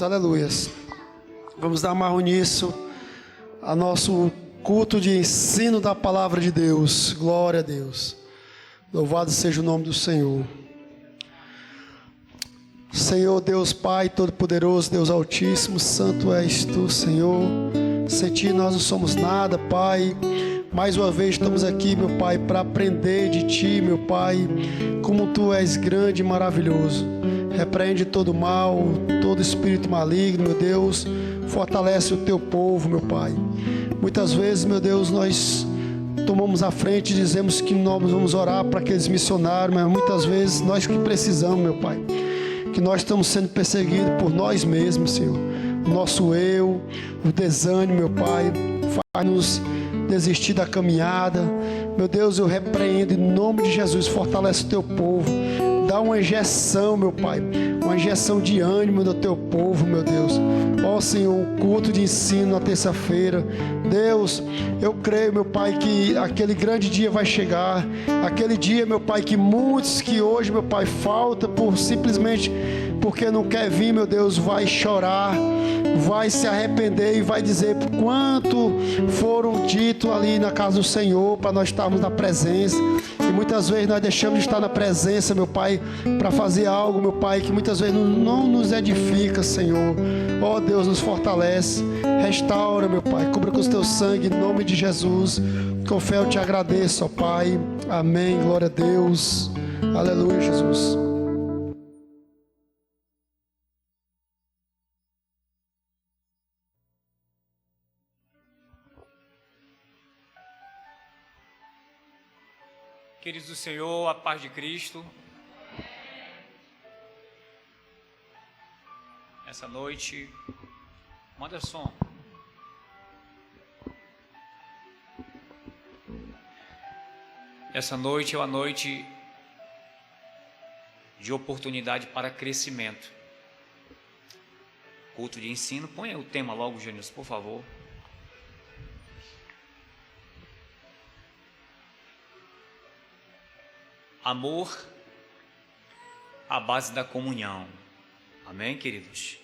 Aleluias. Vamos dar marro nisso a nosso culto de ensino da palavra de Deus. Glória a Deus. Louvado seja o nome do Senhor. Senhor Deus Pai Todo-Poderoso, Deus Altíssimo, Santo és Tu, Senhor. Sem Ti nós não somos nada, Pai. Mais uma vez estamos aqui, meu Pai, para aprender de Ti, meu Pai, como Tu és grande e maravilhoso. Repreende todo mal, todo espírito maligno, meu Deus. Fortalece o Teu povo, meu Pai. Muitas vezes, meu Deus, nós tomamos a frente e dizemos que nós vamos orar para aqueles missionários, mas muitas vezes nós que precisamos, meu Pai, que nós estamos sendo perseguidos por nós mesmos, Senhor. O nosso eu, o desânimo, meu Pai, faz-nos desistir da caminhada. Meu Deus, eu repreendo em nome de Jesus. Fortalece o Teu povo. Dá uma injeção, meu Pai, uma injeção de ânimo no Teu povo, meu Deus. Ó Senhor, um culto de ensino na terça-feira. Deus, eu creio, meu Pai, que aquele grande dia vai chegar. Aquele dia, meu Pai, que muitos que hoje, meu Pai, falta por simplesmente porque não quer vir, meu Deus, vai chorar, vai se arrepender e vai dizer quanto foram ditos ali na casa do Senhor para nós estarmos na presença. E muitas vezes nós deixamos de estar na presença, meu Pai, para fazer algo, meu Pai, que muitas vezes não nos edifica, Senhor. Ó Deus, nos fortalece, restaura, meu Pai, cubra com o Teu sangue, em nome de Jesus. Com fé eu Te agradeço, ó Pai. Amém, glória a Deus. Aleluia, Jesus. Queridos do Senhor, a paz de Cristo. Essa noite, manda som. Essa noite é uma noite de oportunidade para crescimento. Culto de ensino. Põe o tema logo, Gênesis, por favor. Amor à base da comunhão. Amém, queridos?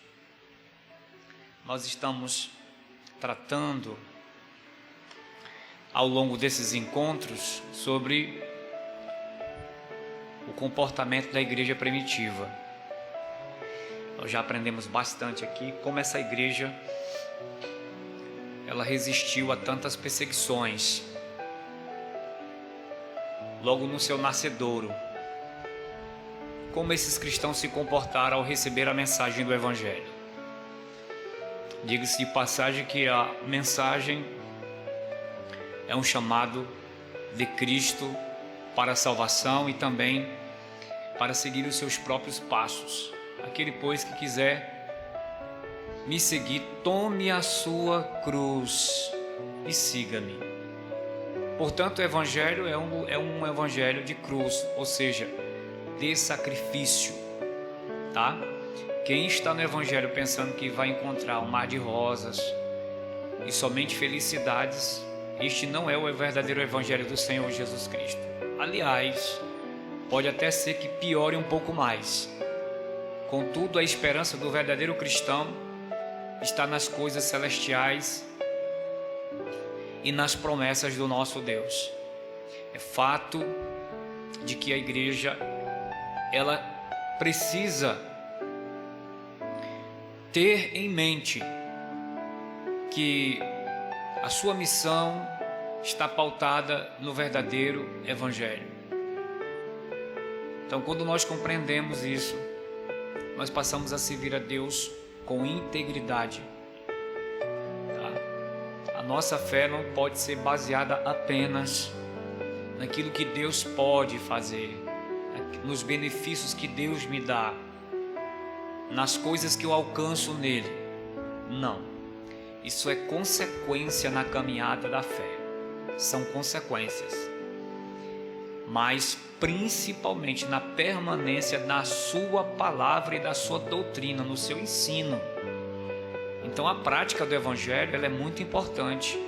Nós estamos tratando ao longo desses encontros sobre o comportamento da igreja primitiva. Nós já aprendemos bastante aqui como essa igreja ela resistiu a tantas perseguições. Logo no seu nascedouro, como esses cristãos se comportaram ao receber a mensagem do Evangelho. Diga-se de passagem que a mensagem é um chamado de Cristo para a salvação e também para seguir os seus próprios passos. Aquele, pois, que quiser me seguir, tome a sua cruz e siga-me. Portanto, o Evangelho é um Evangelho de cruz, ou seja, de sacrifício, tá? Quem está no Evangelho pensando que vai encontrar um mar de rosas e somente felicidades, este não é o verdadeiro Evangelho do Senhor Jesus Cristo. Aliás, pode até ser que piore um pouco mais. Contudo, a esperança do verdadeiro cristão está nas coisas celestiais e nas promessas do nosso Deus. É fato de que a igreja ela precisa ter em mente que a sua missão está pautada no verdadeiro Evangelho. Então, quando nós compreendemos isso, nós passamos a servir a Deus com integridade. Nossa fé não pode ser baseada apenas naquilo que Deus pode fazer, nos benefícios que Deus me dá, nas coisas que eu alcanço nele. Não. Isso é consequência na caminhada da fé. São consequências. Mas principalmente na permanência na sua palavra e da sua doutrina, no seu ensino. Então a prática do Evangelho ela é muito importante.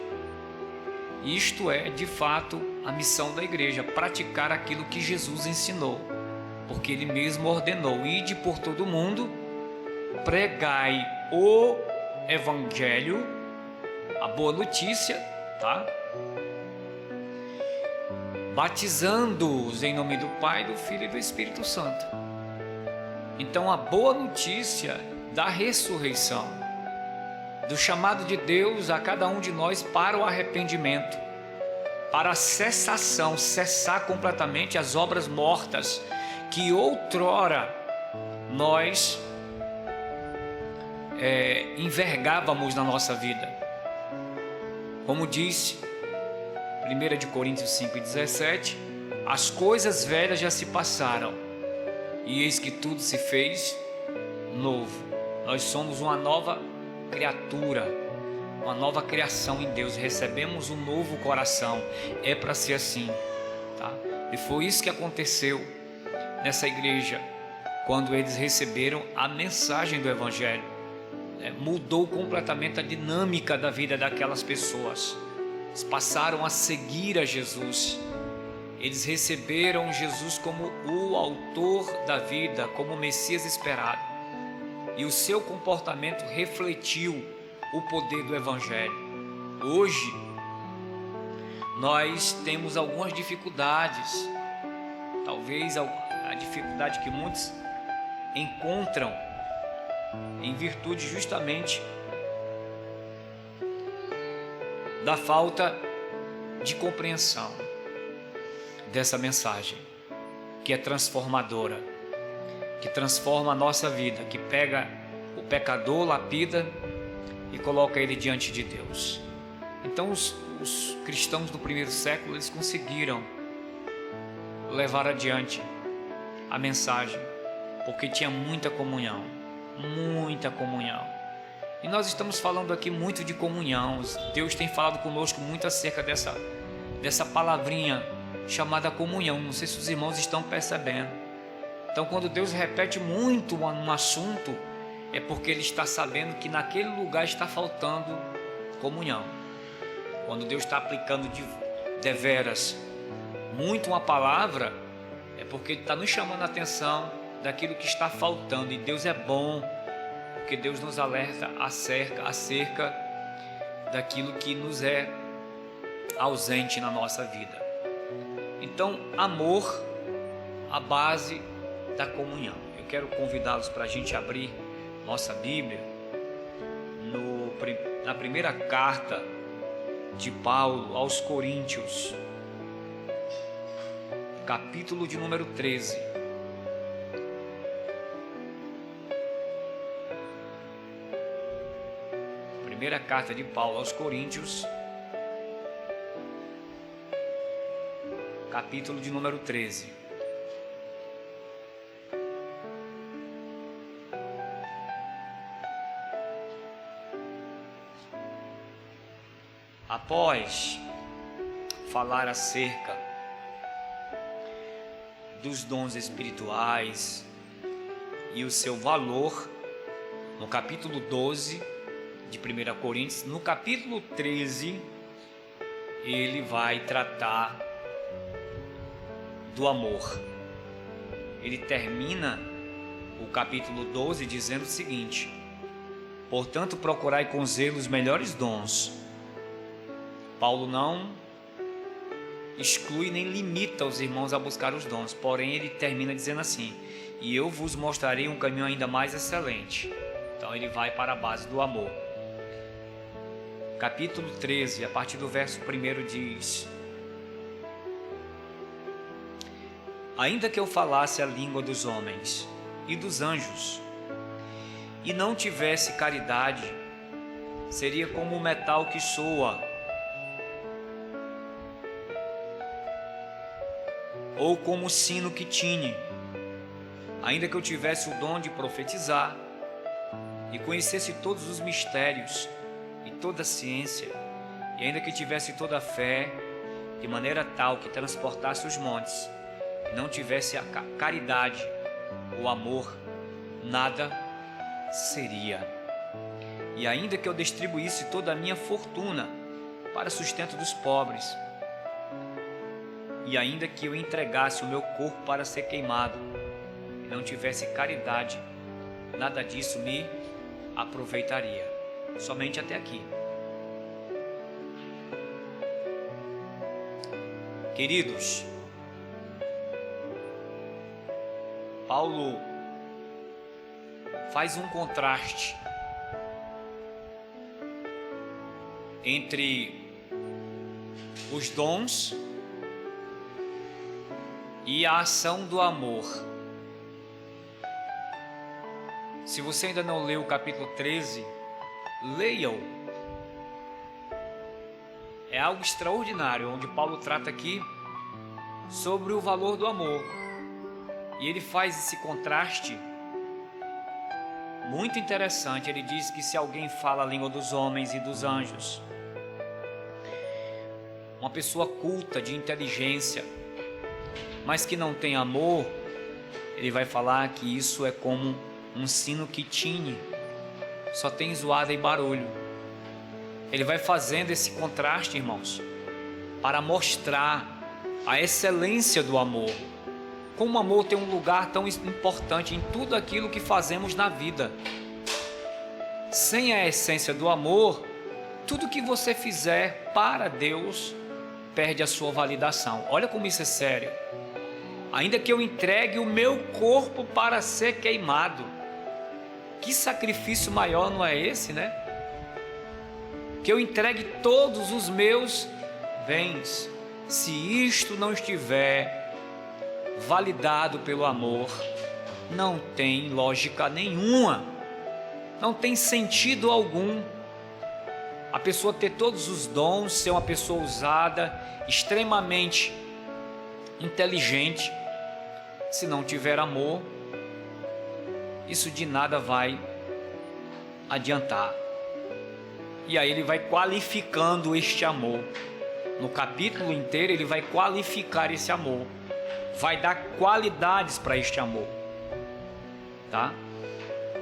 Isto é, de fato, a missão da igreja, praticar aquilo que Jesus ensinou. Porque Ele mesmo ordenou, ide por todo mundo, pregai o Evangelho, a boa notícia, tá? Batizando-os em nome do Pai, do Filho e do Espírito Santo. Então, a boa notícia da ressurreição, do chamado de Deus a cada um de nós para o arrependimento, para a cessação, cessar completamente as obras mortas que outrora nós envergávamos na nossa vida. Como disse 1 Coríntios 5:17, as coisas velhas já se passaram e eis que tudo se fez novo. Nós somos uma nova criatura, uma nova criação em Deus, recebemos um novo coração. É para ser assim, tá? E foi isso que aconteceu nessa igreja quando eles receberam a mensagem do Evangelho. Mudou completamente a dinâmica da vida daquelas pessoas. Eles passaram a seguir a Jesus. Eles receberam Jesus como o autor da vida, como o Messias esperado. E o seu comportamento refletiu o poder do Evangelho. Hoje, nós temos algumas dificuldades. Talvez a dificuldade que muitos encontram em virtude justamente da falta de compreensão dessa mensagem, que é transformadora, que transforma a nossa vida, que pega o pecador, lapida e coloca ele diante de Deus. Então os cristãos do primeiro século, eles conseguiram levar adiante a mensagem, porque tinha muita comunhão. E nós estamos falando aqui muito de comunhão. Deus tem falado conosco muito acerca dessa palavrinha chamada comunhão. Não sei se os irmãos estão percebendo. Então, quando Deus repete muito um assunto, é porque Ele está sabendo que naquele lugar está faltando comunhão. Quando Deus está aplicando deveras muito uma palavra, é porque Ele está nos chamando a atenção daquilo que está faltando. E Deus é bom, porque Deus nos alerta acerca daquilo que nos é ausente na nossa vida. Então, amor, a base da comunhão. Eu quero convidá-los para a gente abrir nossa Bíblia na primeira carta de Paulo aos Coríntios, capítulo de número 13. Primeira carta de Paulo aos Coríntios, capítulo de número 13. Após falar acerca dos dons espirituais e o seu valor, no capítulo 12 de 1 Coríntios, no capítulo 13, ele vai tratar do amor. Ele termina o capítulo 12 dizendo o seguinte: portanto, procurai com zelo os melhores dons. Paulo não exclui nem limita os irmãos a buscar os dons, porém ele termina dizendo assim: e eu vos mostrarei um caminho ainda mais excelente. Então ele vai para a base do amor. Capítulo 13, a partir do verso 1 diz: ainda que eu falasse a língua dos homens e dos anjos, e não tivesse caridade, seria como o metal que soa, ou como o sino que tine. Ainda que eu tivesse o dom de profetizar, e conhecesse todos os mistérios e toda a ciência, e ainda que tivesse toda a fé, de maneira tal que transportasse os montes, e não tivesse a caridade, o amor, nada seria. E ainda que eu distribuísse toda a minha fortuna para sustento dos pobres, e ainda que eu entregasse o meu corpo para ser queimado, e não tivesse caridade, nada disso me aproveitaria. Somente até aqui. Queridos, Paulo faz um contraste entre os dons e a ação do amor. Se você ainda não leu o capítulo 13, leia-o. É algo extraordinário, onde Paulo trata aqui sobre o valor do amor. E ele faz esse contraste muito interessante. Ele diz que se alguém fala a língua dos homens e dos anjos, uma pessoa culta, de inteligência, mas que não tem amor, ele vai falar que isso é como um sino que tine, só tem zoada e barulho. Ele vai fazendo esse contraste, irmãos, para mostrar a excelência do amor. Como o amor tem um lugar tão importante em tudo aquilo que fazemos na vida. Sem a essência do amor, tudo que você fizer para Deus perde a sua validação. Olha como isso é sério. Ainda que eu entregue o meu corpo para ser queimado, que sacrifício maior não é esse, né? Que eu entregue todos os meus bens. Se isto não estiver validado pelo amor, não tem lógica nenhuma, não tem sentido algum. A pessoa ter todos os dons, ser uma pessoa usada, extremamente inteligente, se não tiver amor, isso de nada vai adiantar. E aí ele vai qualificando este amor. No capítulo inteiro ele vai qualificar esse amor, vai dar qualidades para este amor, tá?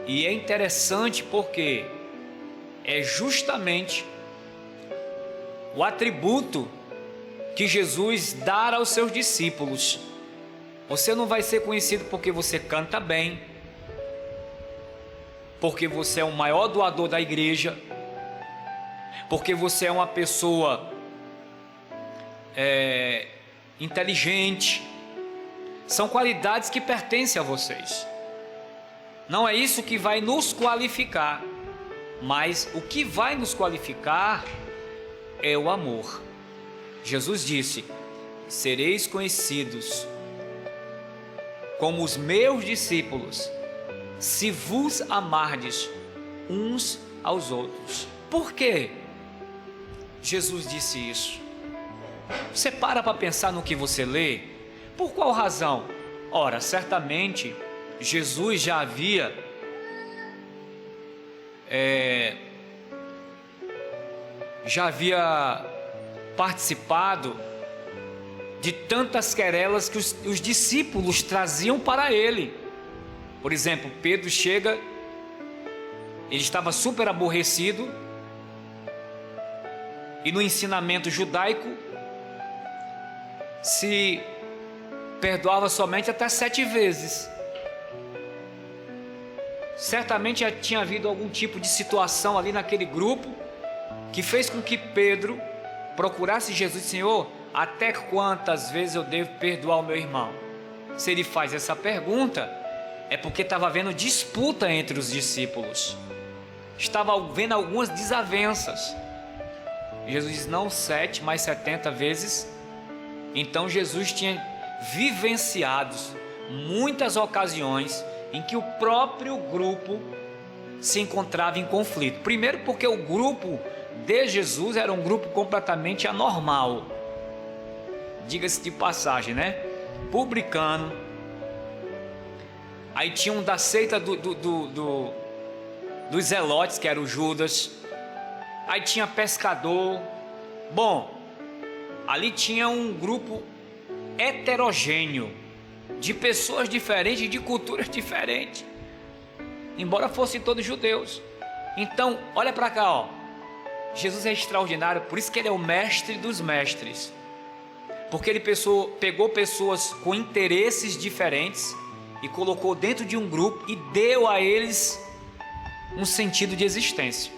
E é interessante porque é justamente o atributo que Jesus dá aos seus discípulos. Você não vai ser conhecido porque você canta bem, porque você é o maior doador da igreja, porque você é uma pessoa inteligente. São qualidades que pertencem a vocês. Não é isso que vai nos qualificar, mas o que vai nos qualificar é o amor. Jesus disse: sereis conhecidos como os meus discípulos, se vos amardes uns aos outros. Por quê? Jesus disse isso. Você para pensar no que você lê? Por qual razão? Ora, certamente Jesus já havia participado de tantas querelas que os discípulos traziam para ele. Por exemplo, Pedro chega, ele estava super aborrecido, e no ensinamento judaico se perdoava somente até 7 vezes. Certamente já tinha havido algum tipo de situação ali naquele grupo que fez com que Pedro procurasse Jesus. Senhor, até quantas vezes eu devo perdoar o meu irmão? Se ele faz essa pergunta, é porque estava havendo disputa entre os discípulos, estava havendo algumas desavenças. Jesus diz: não 7, mas 70 vezes. Então Jesus tinha vivenciado muitas ocasiões em que o próprio grupo se encontrava em conflito. Primeiro porque o grupo de Jesus era um grupo completamente anormal, diga-se de passagem, né? Publicano, aí tinha um da seita dos Zelotes, que era o Judas, aí tinha pescador. Bom, ali tinha um grupo heterogêneo, de pessoas diferentes, de culturas diferentes, embora fossem todos judeus. Então, olha para cá, ó. Jesus é extraordinário, por isso que ele é o mestre dos mestres, porque ele pegou pessoas com interesses diferentes e colocou dentro de um grupo e deu a eles um sentido de existência.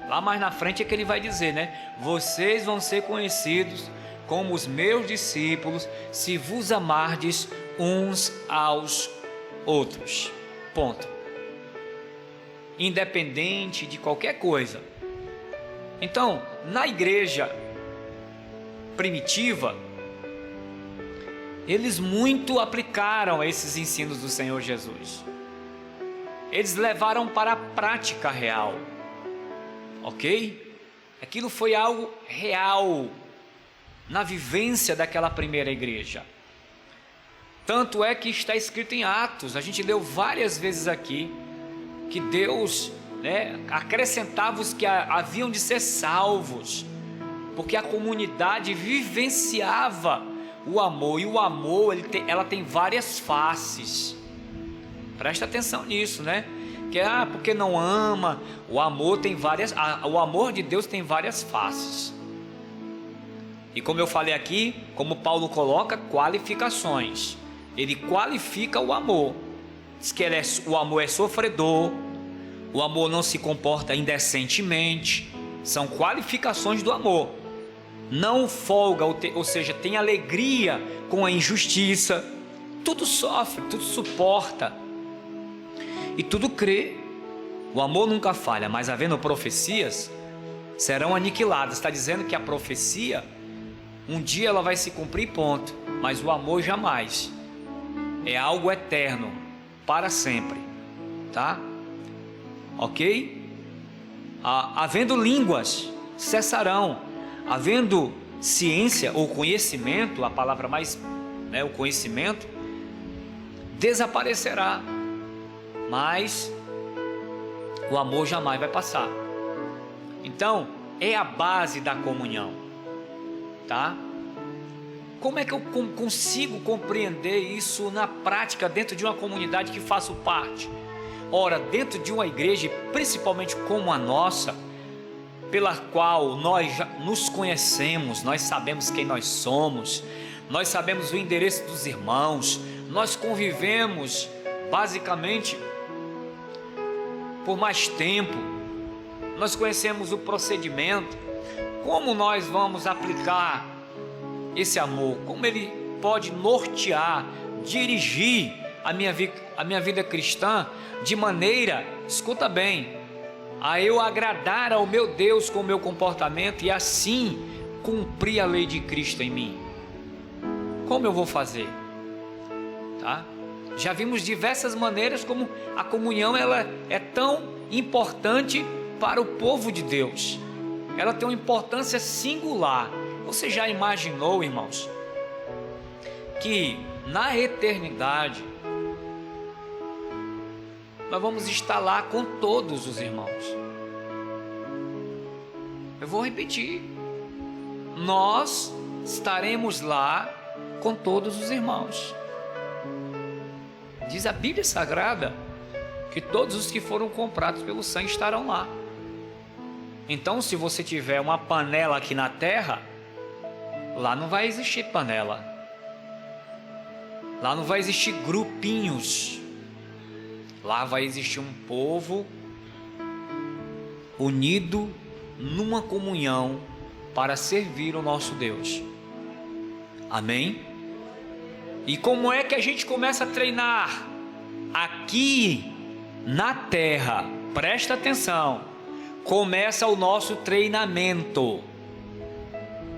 Lá mais na frente é que ele vai dizer, né? Vocês vão ser conhecidos como os meus discípulos se vos amardes uns aos outros. Ponto. Independente de qualquer coisa. Então, na igreja primitiva, eles muito aplicaram esses ensinos do Senhor Jesus. Eles levaram para a prática real. Ok? Aquilo foi algo real na vivência daquela primeira igreja. Tanto é que está escrito em Atos, a gente leu várias vezes aqui, que Deus, né, acrescentava os que haviam de ser salvos, porque a comunidade vivenciava o amor, e o amor ela tem várias faces. Presta atenção nisso, né? Que porque não ama, o amor tem várias, o amor de Deus tem várias faces. E como eu falei aqui, como Paulo coloca, qualificações. Ele qualifica o amor. Diz que o amor é sofredor, o amor não se comporta indecentemente. São qualificações do amor. Não folga, ou seja, tem alegria com a injustiça. Tudo sofre, tudo suporta e tudo crê. O amor nunca falha, mas havendo profecias, serão aniquiladas. Está dizendo que a profecia, um dia ela vai se cumprir, ponto. Mas o amor jamais. É algo eterno, para sempre, tá? Ok? Havendo línguas, cessarão. Havendo ciência ou conhecimento, a palavra mais, né, o conhecimento, desaparecerá. Mas o amor jamais vai passar. Então, é a base da comunhão, tá? Como é que eu consigo compreender isso na prática dentro de uma comunidade que faço parte? Ora, dentro de uma igreja, principalmente como a nossa, pela qual nós já nos conhecemos, nós sabemos quem nós somos, nós sabemos o endereço dos irmãos, nós convivemos basicamente por mais tempo, nós conhecemos o procedimento, como nós vamos aplicar esse amor, como ele pode nortear, dirigir a minha vida cristã de maneira, escuta bem, a eu agradar ao meu Deus com o meu comportamento e assim cumprir a lei de Cristo em mim. Como eu vou fazer? Tá? Já vimos diversas maneiras como a comunhão ela é tão importante para o povo de Deus. Ela tem uma importância singular. Você já imaginou, irmãos, que na eternidade nós vamos estar lá com todos os irmãos? Eu vou repetir. Nós estaremos lá com todos os irmãos. Diz a Bíblia Sagrada que todos os que foram comprados pelo sangue estarão lá. Então, se você tiver uma panela aqui na terra, lá não vai existir panela. Lá não vai existir grupinhos. Lá vai existir um povo unido numa comunhão para servir o nosso Deus. Amém? E como é que a gente começa a treinar? Aqui na terra, presta atenção, começa o nosso treinamento.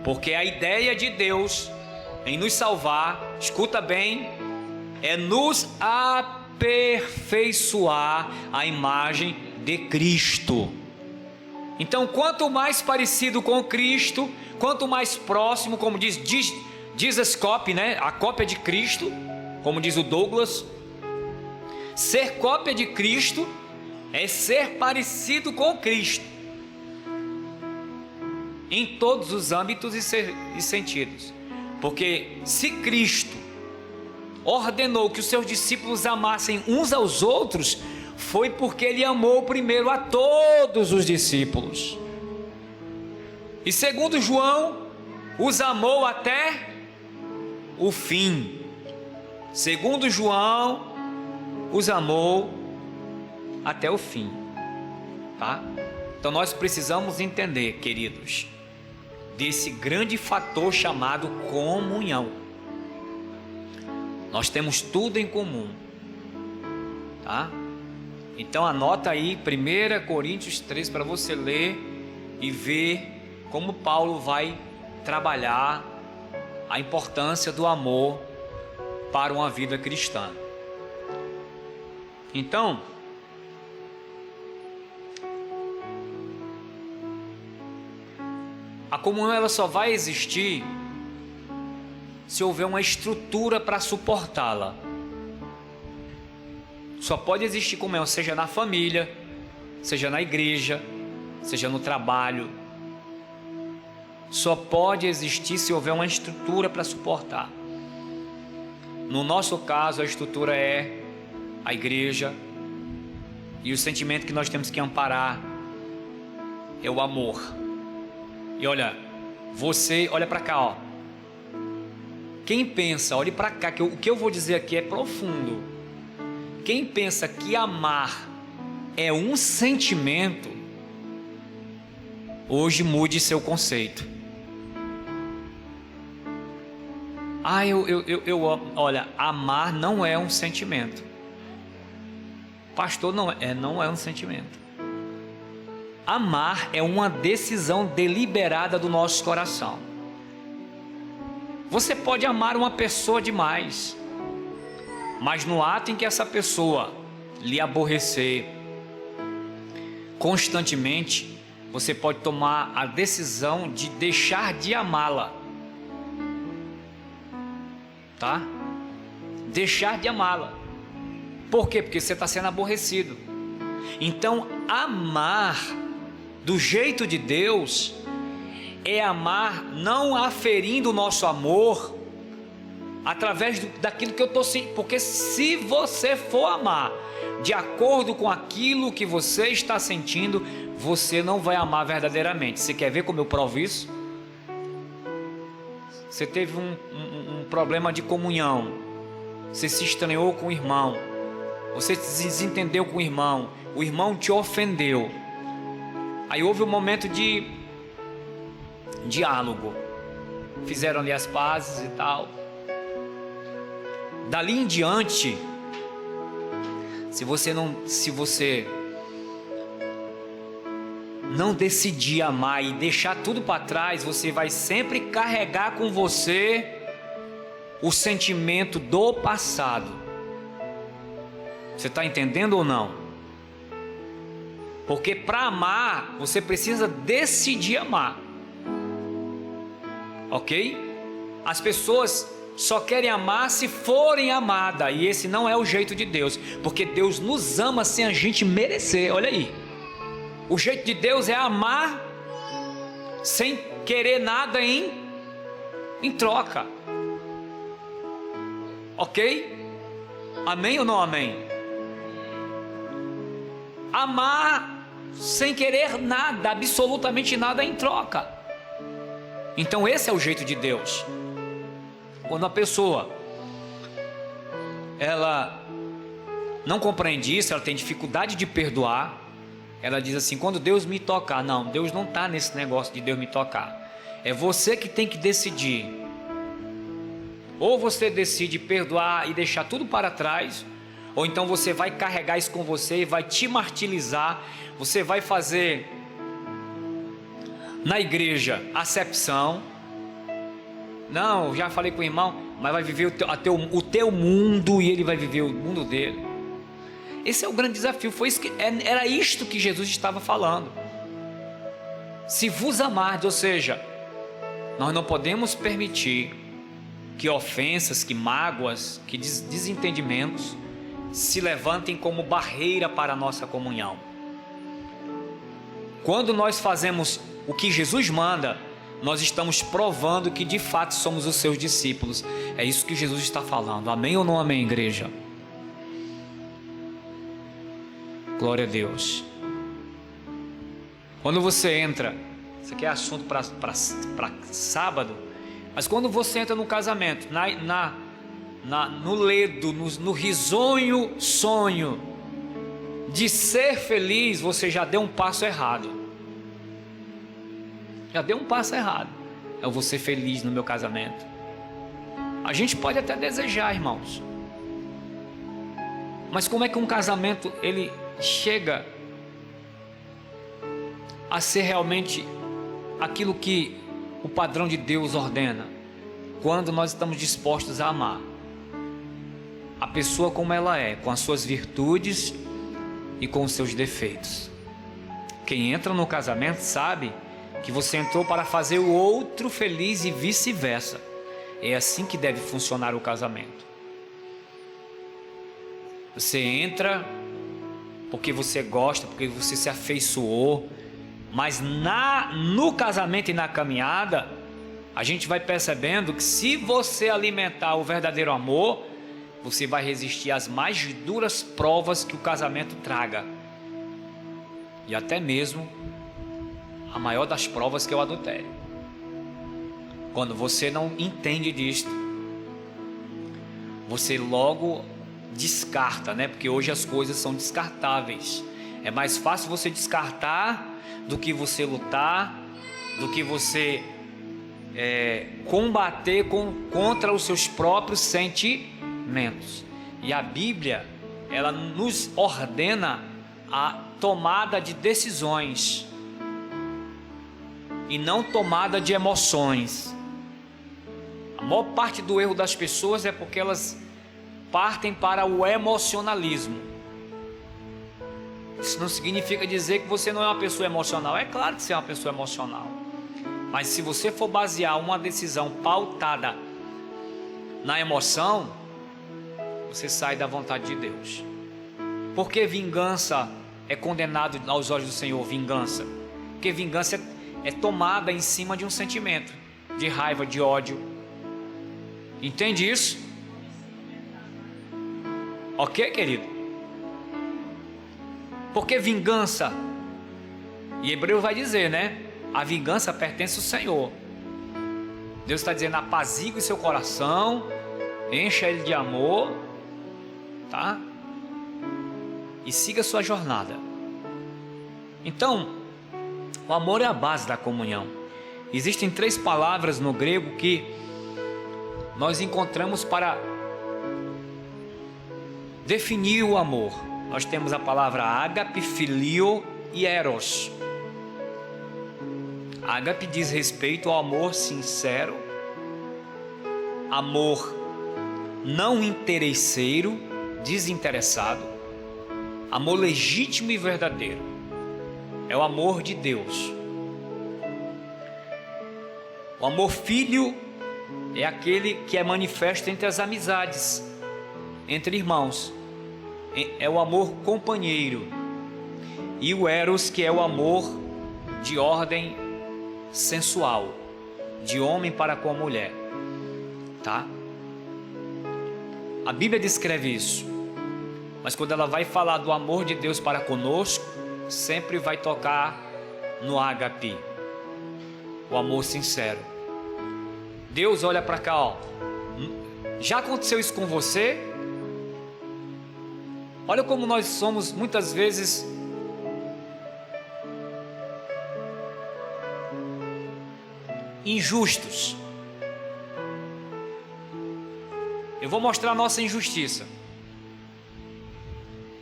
Porque a ideia de Deus em nos salvar, escuta bem, é nos aperfeiçoar à imagem de Cristo. Então, quanto mais parecido com Cristo, quanto mais próximo, como diz a cópia, né? A cópia de Cristo, como diz o Douglas, ser cópia de Cristo é ser parecido com Cristo em todos os âmbitos e sentidos. Porque se Cristo ordenou que os seus discípulos amassem uns aos outros, foi porque ele amou primeiro a todos os discípulos. E segundo João, os amou até o fim. Segundo João, os amou até o fim. tá? Então nós precisamos entender, queridos, desse grande fator chamado comunhão. Nós temos tudo em comum, tá? Então anota aí 1 Coríntios 3 para você ler e ver como Paulo vai trabalhar a importância do amor para uma vida cristã. Então, a comunhão ela só vai existir se houver uma estrutura para suportá-la. Só pode existir comunhão, seja na família, seja na igreja, seja no trabalho. Só pode existir se houver uma estrutura para suportar. No nosso caso, a estrutura é a igreja, e o sentimento que nós temos que amparar é o amor. E olha, você, olha para cá, ó. Quem pensa, olhe para cá, que o que eu vou dizer aqui é profundo. Quem pensa que amar é um sentimento, hoje mude seu conceito. Olha, amar não é um sentimento. Pastor, não é um sentimento. Amar é uma decisão deliberada do nosso coração. Você pode amar uma pessoa demais, mas no ato em que essa pessoa lhe aborrecer constantemente, você pode tomar a decisão de deixar de amá-la, tá? Deixar de amá-la. Por quê? Porque você está sendo aborrecido. Então, amar do jeito de Deus é amar não aferindo o nosso amor através daquilo que eu estou sentindo. Porque se você for amar de acordo com aquilo que você está sentindo, você não vai amar verdadeiramente. Você quer ver como eu provo isso? Você teve um problema de comunhão, você se estranhou com o irmão, você se desentendeu com o irmão te ofendeu, aí houve um momento de diálogo, fizeram ali as pazes e tal. Dali em diante, se você não decidir amar e deixar tudo para trás, você vai sempre carregar com você o sentimento do passado. Você está entendendo ou não? Porque para amar, você precisa decidir amar. Ok? As pessoas só querem amar se forem amadas, e esse não é o jeito de Deus, porque Deus nos ama sem a gente merecer. Olha aí, o jeito de Deus é amar sem querer nada em troca. Ok? Amém ou não amém? Amar sem querer nada, absolutamente nada em troca. Então esse é o jeito de Deus. Quando a pessoa ela não compreende isso, ela tem dificuldade de perdoar, ela diz assim: quando Deus me tocar. Não, Deus não está nesse negócio de Deus me tocar. É você que tem que decidir. Ou você decide perdoar e deixar tudo para trás, ou então você vai carregar isso com você e vai te martirizar. Você vai fazer na igreja acepção. Não, já falei com o irmão, mas vai viver o teu mundo e ele vai viver o mundo dele. Esse é o grande desafio. Era isto que Jesus estava falando. Se vos amardes, ou seja, nós não podemos permitir que ofensas, que mágoas, que desentendimentos se levantem como barreira para a nossa comunhão. Quando nós fazemos o que Jesus manda, nós estamos provando que de fato somos os seus discípulos. É isso que Jesus está falando. Amém ou não amém, igreja? Glória a Deus. Quando você entra, isso aqui é assunto para sábado, mas quando você entra no casamento, no ledo, no risonho sonho de ser feliz, você já deu um passo errado. Já deu um passo errado. Eu vou ser feliz no meu casamento. A gente pode até desejar, irmãos. Mas como é que um casamento ele chega a ser realmente aquilo que o padrão de Deus ordena? Quando nós estamos dispostos a amar a pessoa como ela é, com as suas virtudes e com os seus defeitos. Quem entra no casamento sabe que você entrou para fazer o outro feliz e vice-versa. É assim que deve funcionar o casamento. Você entra porque você gosta, porque você se afeiçoou, mas no casamento e na caminhada, a gente vai percebendo que se você alimentar o verdadeiro amor, você vai resistir às mais duras provas que o casamento traga. E até mesmo a maior das provas, que é o adultério. Quando você não entende disto, você logo descarta, né? Porque hoje as coisas são descartáveis. É mais fácil você descartar do que você lutar, do que você combater contra os seus próprios sentimentos. E a Bíblia, ela nos ordena a tomada de decisões e não tomada de emoções. A maior parte do erro das pessoas é porque elas partem para o emocionalismo. Isso não significa dizer que você não é uma pessoa emocional. É claro que você é uma pessoa emocional. Mas se você for basear uma decisão pautada na emoção, você sai da vontade de Deus. Por que vingança é condenado aos olhos do Senhor? Vingança. Porque vingança é tomada em cima de um sentimento de raiva, de ódio. Entende isso? Ok, querido? Porque vingança, e Hebreu vai dizer, né? A vingança pertence ao Senhor. Deus está dizendo: apazigue seu coração, encha ele de amor, tá? E siga a sua jornada. Então, o amor é a base da comunhão. Existem 3 palavras no grego que nós encontramos para definir o amor. Nós temos a palavra ágape, filio e eros. Ágape diz respeito ao amor sincero, amor não interesseiro, desinteressado, amor legítimo e verdadeiro. É o amor de Deus. O amor filho é aquele que é manifesto entre as amizades, entre irmãos. É o amor companheiro. E o eros, que é o amor de ordem sensual, de homem para com a mulher, tá? A Bíblia descreve isso, mas quando ela vai falar do amor de Deus para conosco, sempre vai tocar no ágape, o amor sincero. Deus olha para cá, ó. Já aconteceu isso com você? Olha como nós somos muitas vezes injustos. Eu vou mostrar a nossa injustiça.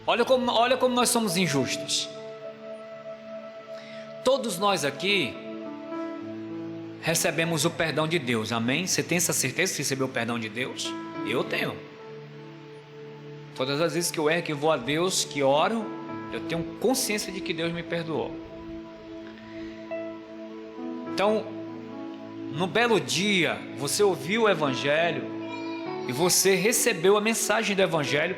Olha como nós somos injustos. Todos nós aqui recebemos o perdão de Deus, amém? Você tem essa certeza que recebeu o perdão de Deus? Eu tenho. Todas as vezes que eu erro, que eu vou a Deus, que oro, eu tenho consciência de que Deus me perdoou. Então, no belo dia, você ouviu o Evangelho e você recebeu a mensagem do Evangelho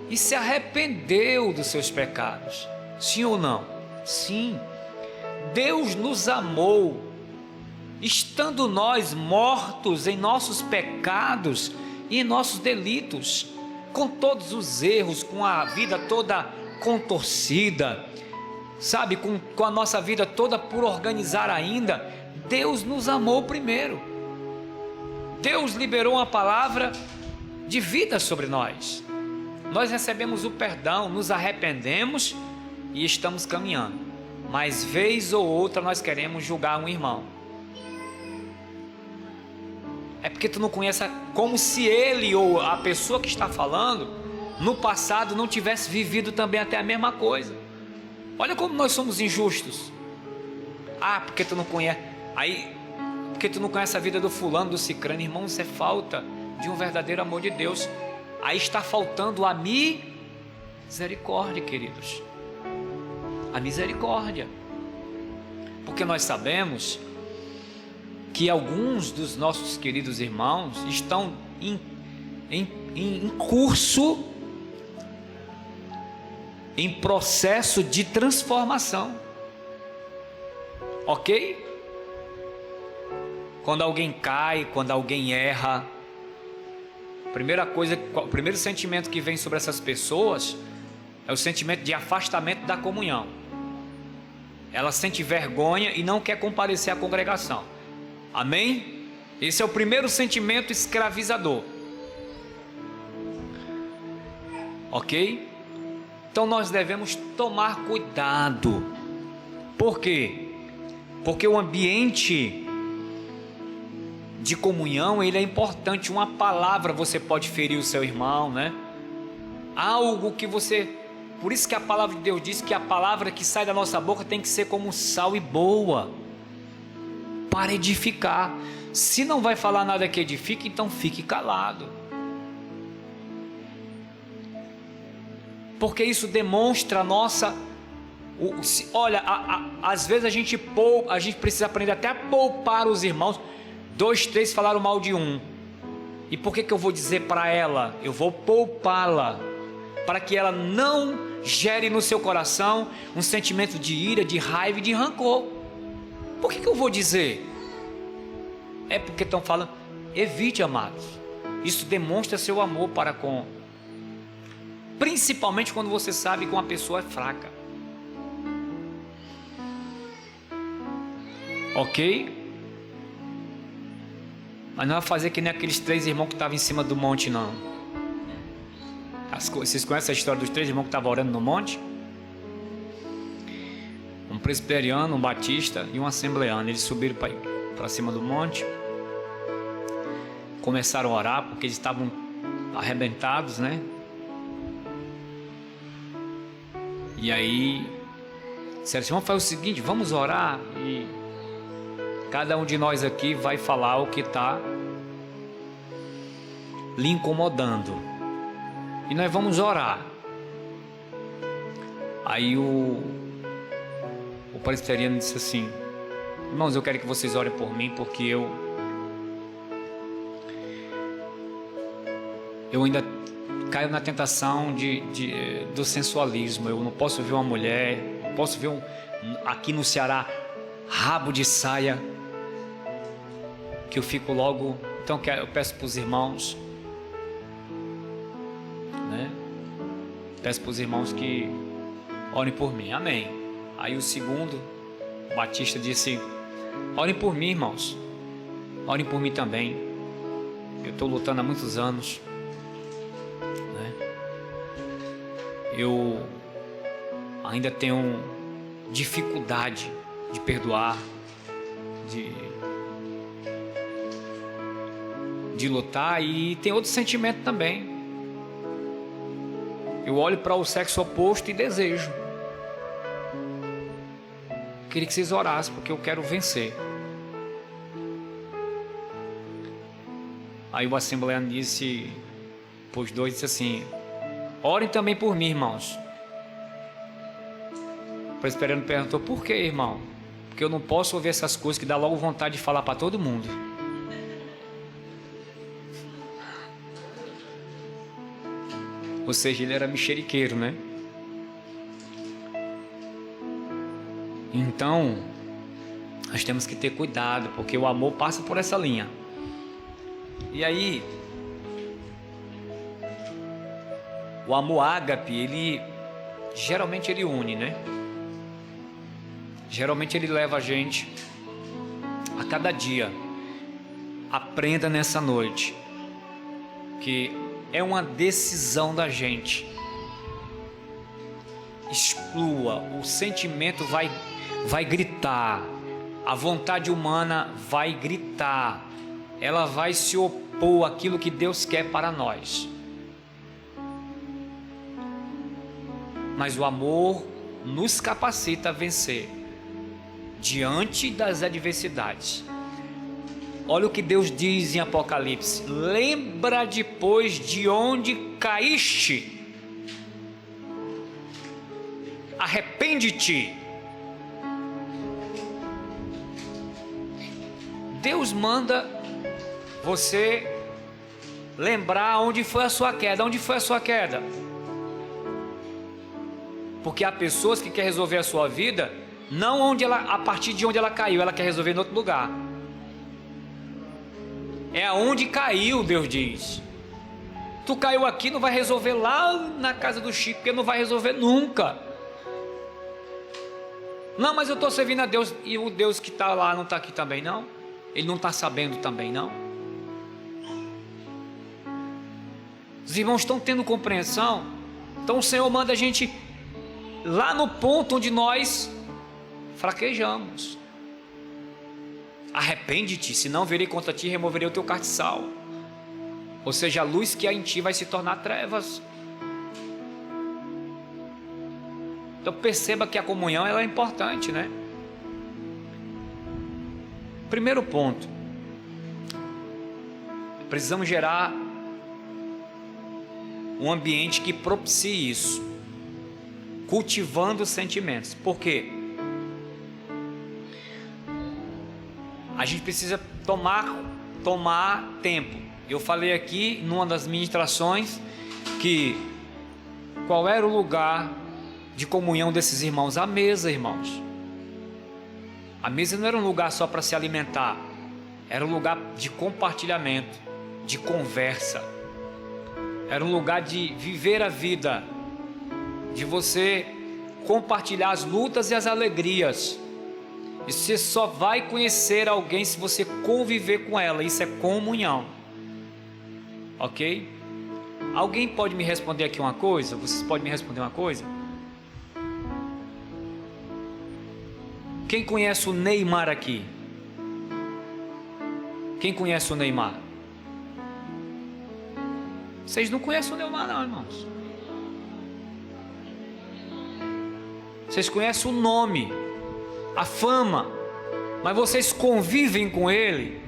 e se arrependeu dos seus pecados. Sim ou não? Sim. Deus nos amou, estando nós mortos em nossos pecados e em nossos delitos, com todos os erros, com a vida toda contorcida, sabe, com a nossa vida toda por organizar ainda. Deus nos amou primeiro. Deus liberou uma palavra de vida sobre nós. Nós recebemos o perdão, nos arrependemos e estamos caminhando. Mas vez ou outra nós queremos julgar um irmão. É porque tu não conhece, como se ele ou a pessoa que está falando no passado não tivesse vivido também até a mesma coisa. Olha como nós somos injustos. Ah, porque tu não conhece. Aí, porque tu não conhece a vida do fulano, do cicrano. Irmão, isso é falta de um verdadeiro amor de Deus. Aí está faltando a misericórdia, queridos. A misericórdia. Porque nós sabemos que alguns dos nossos queridos irmãos estão em curso, em processo de transformação. Ok? Quando alguém cai, quando alguém erra, o primeiro sentimento que vem sobre essas pessoas é o sentimento de afastamento da comunhão. Ela sente vergonha e não quer comparecer à congregação. Amém? Esse é o primeiro sentimento escravizador. Ok? Então nós devemos tomar cuidado. Por quê? Porque o ambiente de comunhão, ele é importante. Uma palavra você pode ferir o seu irmão, né? Algo que você... Por isso que a palavra de Deus diz que a palavra que sai da nossa boca tem que ser como sal e boa, para edificar. Se não vai falar nada que edifique, então fique calado. Porque isso demonstra a nossa... Olha, às vezes a gente precisa aprender até a poupar os irmãos. 2, 3 falaram mal de um. E por que eu vou dizer para ela? Eu vou poupá-la, para que ela não gere no seu coração um sentimento de ira, de raiva e de rancor. Por que eu vou dizer? É porque estão falando. Evite, amados. Isso demonstra seu amor para com... Principalmente quando você sabe que uma pessoa é fraca. Ok? Mas não vai fazer que nem aqueles 3 irmãos que estavam em cima do monte, não. Vocês conhecem a história dos 3 irmãos que estavam orando no monte? Um presbiteriano, um batista e um assembleano. Eles subiram para cima do monte. Começaram a orar porque eles estavam arrebentados, né? E aí disseram assim: vamos fazer o seguinte, vamos orar e cada um de nós aqui vai falar o que está lhe incomodando. E nós vamos orar. Aí o presbiteriano disse assim: irmãos, eu quero que vocês orem por mim, porque eu ainda caio na tentação do sensualismo. Eu não posso ver uma mulher, não posso ver aqui no Ceará rabo de saia, que eu fico logo. Então eu peço para os irmãos, né? Peço para os irmãos que orem por mim. Amém. Aí o segundo, o batista, disse: orem por mim, irmãos, orem por mim também. Eu estou lutando há muitos anos, né? Eu ainda tenho dificuldade de perdoar, de lutar, e tem outro sentimento também. Eu olho para o sexo oposto e desejo. Queria que vocês orassem, porque eu quero vencer. Aí o assembleano disse, pôs 2, disse assim: orem também por mim, irmãos. O presbiteriano perguntou: por que, irmão? Porque eu não posso ouvir essas coisas que dá logo vontade de falar para todo mundo. Ou seja, ele era mexeriqueiro, né? Então, nós temos que ter cuidado, porque o amor passa por essa linha. E aí, o amor ágape, ele geralmente ele une, né? Geralmente ele leva a gente a cada dia. Aprenda nessa noite que é uma decisão da gente. Exclua, o sentimento vai gritar, a vontade humana vai gritar, ela vai se opor àquilo que Deus quer para nós. Mas o amor nos capacita a vencer diante das adversidades. Olha o que Deus diz em Apocalipse: lembra depois de onde caíste, arrepende-te. Deus manda você lembrar onde foi a sua queda. Onde foi a sua queda? Porque há pessoas que querem resolver a sua vida não a partir de onde ela caiu, ela quer resolver em outro lugar. É aonde caiu, Deus diz. Tu caiu aqui, não vai resolver lá na casa do Chico, porque não vai resolver nunca. Não, mas eu estou servindo a Deus, e o Deus que está lá não está aqui também não? Ele não está sabendo também não? Os irmãos estão tendo compreensão? Então o Senhor manda a gente lá no ponto onde nós fraquejamos. Arrepende-te, senão virei contra ti e removerei o teu castiçal. Ou seja, a luz que há em ti vai se tornar trevas. Então perceba que a comunhão ela é importante, né? Primeiro ponto, precisamos gerar um ambiente que propicie isso, cultivando os sentimentos. Por quê? A gente precisa tomar tempo. Eu falei aqui numa das ministrações que qual era o lugar de comunhão desses irmãos? A mesa, irmãos. A mesa não era um lugar só para se alimentar, era um lugar de compartilhamento, de conversa, era um lugar de viver a vida, de você compartilhar as lutas e as alegrias. E você só vai conhecer alguém se você conviver com ela. Isso é comunhão. Ok? Alguém pode me responder aqui uma coisa? Vocês podem me responder uma coisa? Quem conhece o Neymar aqui? Quem conhece o Neymar? Vocês não conhecem o Neymar não, irmãos. Vocês conhecem o nome, a fama, mas vocês convivem com ele.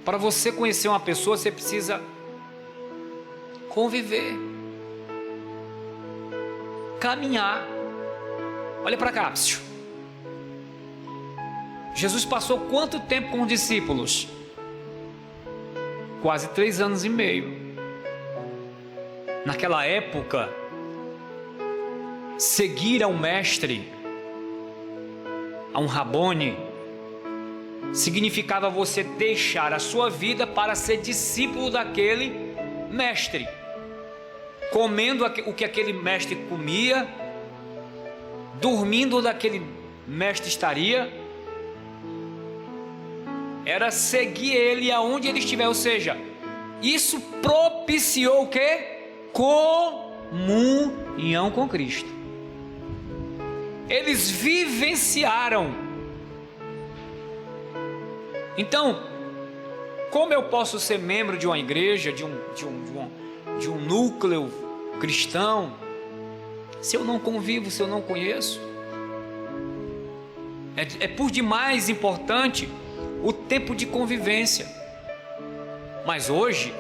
Para você conhecer uma pessoa, você precisa conviver, caminhar. Olha para cá. Jesus passou quanto tempo com os discípulos? Quase 3 anos e meio. Naquela época, seguir a um mestre, a um Rabone, significava você deixar a sua vida para ser discípulo daquele mestre, comendo o que aquele mestre comia, dormindo daquele mestre estaria. Era seguir ele aonde ele estiver. Ou seja, isso propiciou o quê? Comunhão com Cristo. Eles vivenciaram. Então, como eu posso ser membro de uma igreja, de um núcleo cristão, se eu não convivo, se eu não conheço? É por demais importante o tempo de convivência. Mas hoje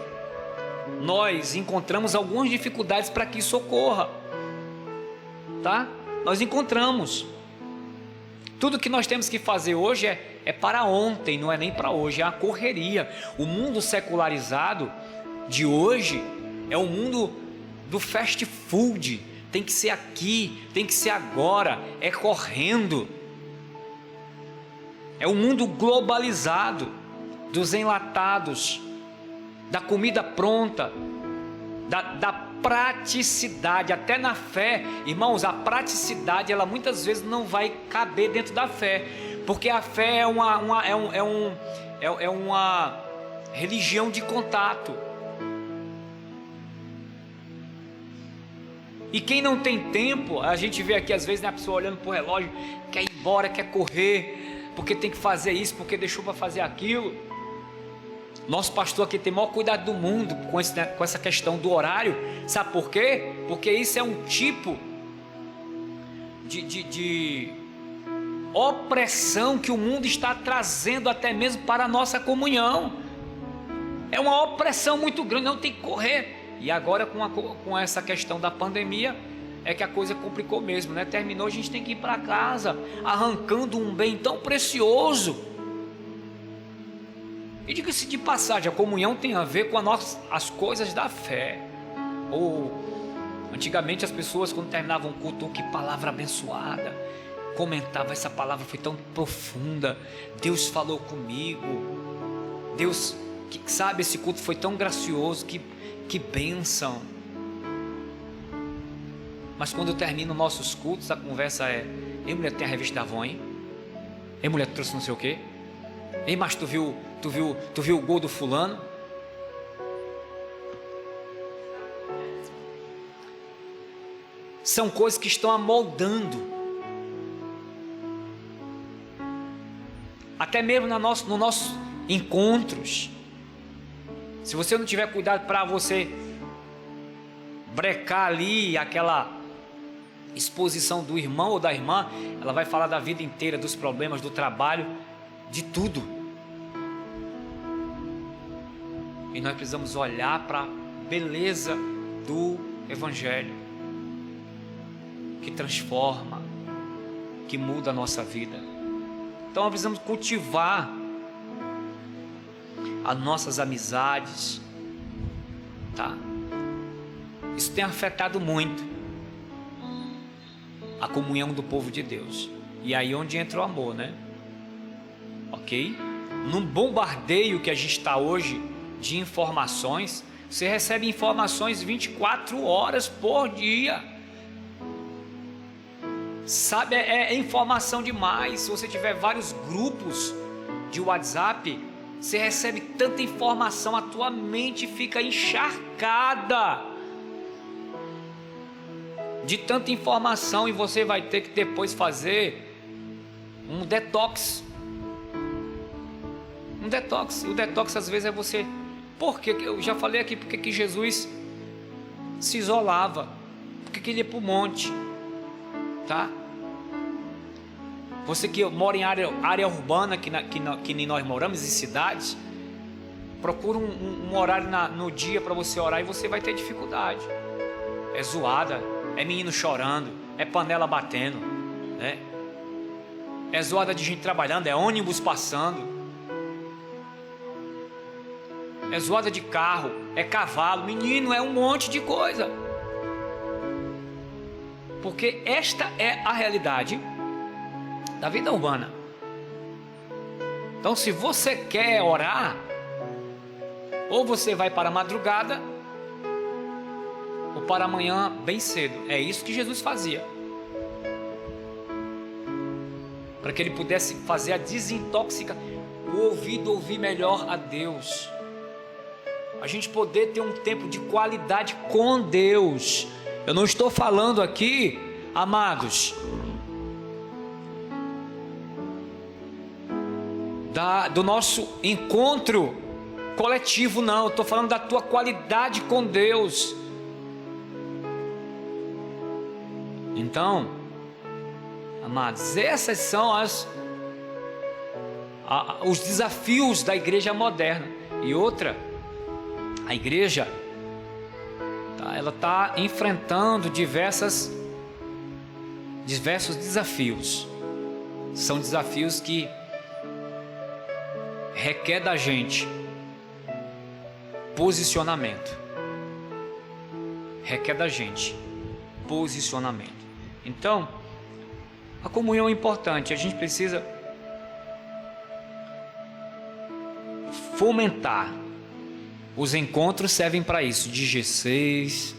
nós encontramos algumas dificuldades para que isso ocorra, tá? Nós encontramos. Tudo que nós temos que fazer hoje é para ontem, não é nem para hoje, é a correria. O mundo secularizado de hoje é o mundo do fast food. Tem que ser aqui, tem que ser agora, é correndo. É o mundo globalizado, dos enlatados, da comida pronta, da praticidade. Até na fé, irmãos, a praticidade ela muitas vezes não vai caber dentro da fé, porque a fé religião de contato. E quem não tem tempo, a gente vê aqui às vezes, né, a pessoa olhando para o relógio, quer ir embora, quer correr, porque tem que fazer isso, porque deixou para fazer aquilo. Nosso pastor aqui tem o maior cuidado do mundo com essa questão do horário. Sabe por quê? Porque isso é um tipo de opressão que o mundo está trazendo até mesmo para a nossa comunhão. É uma opressão muito grande, não tem que correr. E agora com essa questão da pandemia é que a coisa complicou mesmo, né? Terminou, a gente tem que ir para casa, arrancando um bem tão precioso. E diga-se de passagem, a comunhão tem a ver com as coisas da fé. Antigamente as pessoas, quando terminavam o culto, que palavra abençoada, comentavam, essa palavra foi tão profunda, Deus falou comigo, Deus, sabe, esse culto foi tão gracioso, que bênção. Mas quando termina os nossos cultos, a conversa é: ei, mulher, tem a revista da Avon, hein? Ei, mulher, tu trouxe não sei o quê? Ei, mas tu viu o gol do fulano? São coisas que estão amoldando. Até mesmo nos nossos encontros. Se você não tiver cuidado para você brecar ali aquela exposição do irmão ou da irmã, ela vai falar da vida inteira, dos problemas, do trabalho, de tudo. E nós precisamos olhar para a beleza do Evangelho, que transforma, que muda a nossa vida. Então nós precisamos cultivar as nossas amizades, tá? Isso tem afetado muito a comunhão do povo de Deus. E aí onde entra o amor, né? Ok? Num bombardeio que a gente está hoje de informações, você recebe informações 24 horas por dia. Sabe, é informação demais. Se você tiver vários grupos de WhatsApp, você recebe tanta informação, a tua mente fica encharcada de tanta informação, e você vai ter que depois fazer um detox. Um detox. O detox às vezes é você... Porque eu já falei aqui porque que Jesus se isolava, porque que ele ia para o monte, tá? Você que mora em área urbana, que nem nós moramos, em cidades, procura um horário no dia para você orar, e você vai ter dificuldade. É zoada, é menino chorando, é panela batendo, né? É zoada de gente trabalhando, é ônibus passando, é zoada de carro, é cavalo, menino, é um monte de coisa. Porque esta é a realidade da vida urbana. Então, se você quer orar, ou você vai para a madrugada, ou para amanhã bem cedo. É isso que Jesus fazia, para que ele pudesse fazer a desintoxicação, o ouvido ouvir melhor a Deus, a gente poder ter um tempo de qualidade com Deus. Eu não estou falando aqui, amados, do nosso encontro coletivo, não. Eu estou falando da tua qualidade com Deus. Então, amados, essas são os desafios da igreja moderna. E outra, a igreja, ela está enfrentando diversos desafios. São desafios que requer da gente posicionamento. Requer da gente posicionamento. Então, a comunhão é importante. A gente precisa fomentar. Os encontros servem para isso, de G6,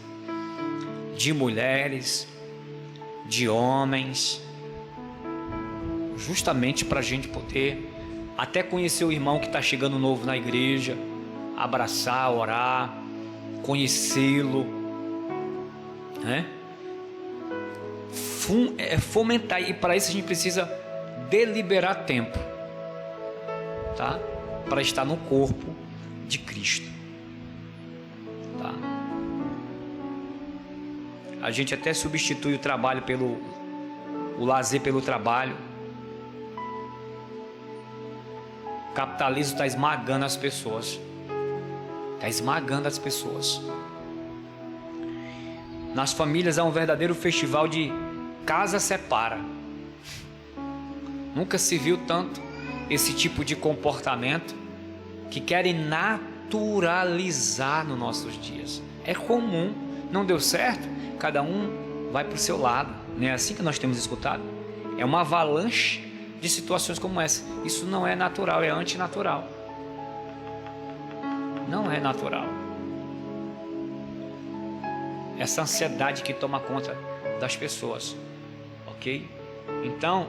de mulheres, de homens, justamente para a gente poder até conhecer o irmão que está chegando novo na igreja, abraçar, orar, conhecê-lo, né? Fomentar, e para isso a gente precisa deliberar tempo, tá? Para estar no corpo de Cristo, tá? A gente até substitui o trabalho o lazer pelo trabalho. O capitalismo está esmagando as pessoas. Está esmagando as pessoas. Nas famílias há um verdadeiro festival de casa separa. Nunca se viu tanto esse tipo de comportamento que querem naturalizar nos nossos dias. É comum, não deu certo, cada um vai para o seu lado. Não é assim que nós temos escutado? É uma avalanche de situações como essa. Isso não é natural, é antinatural. Não é natural. Essa ansiedade que toma conta das pessoas, ok? Então,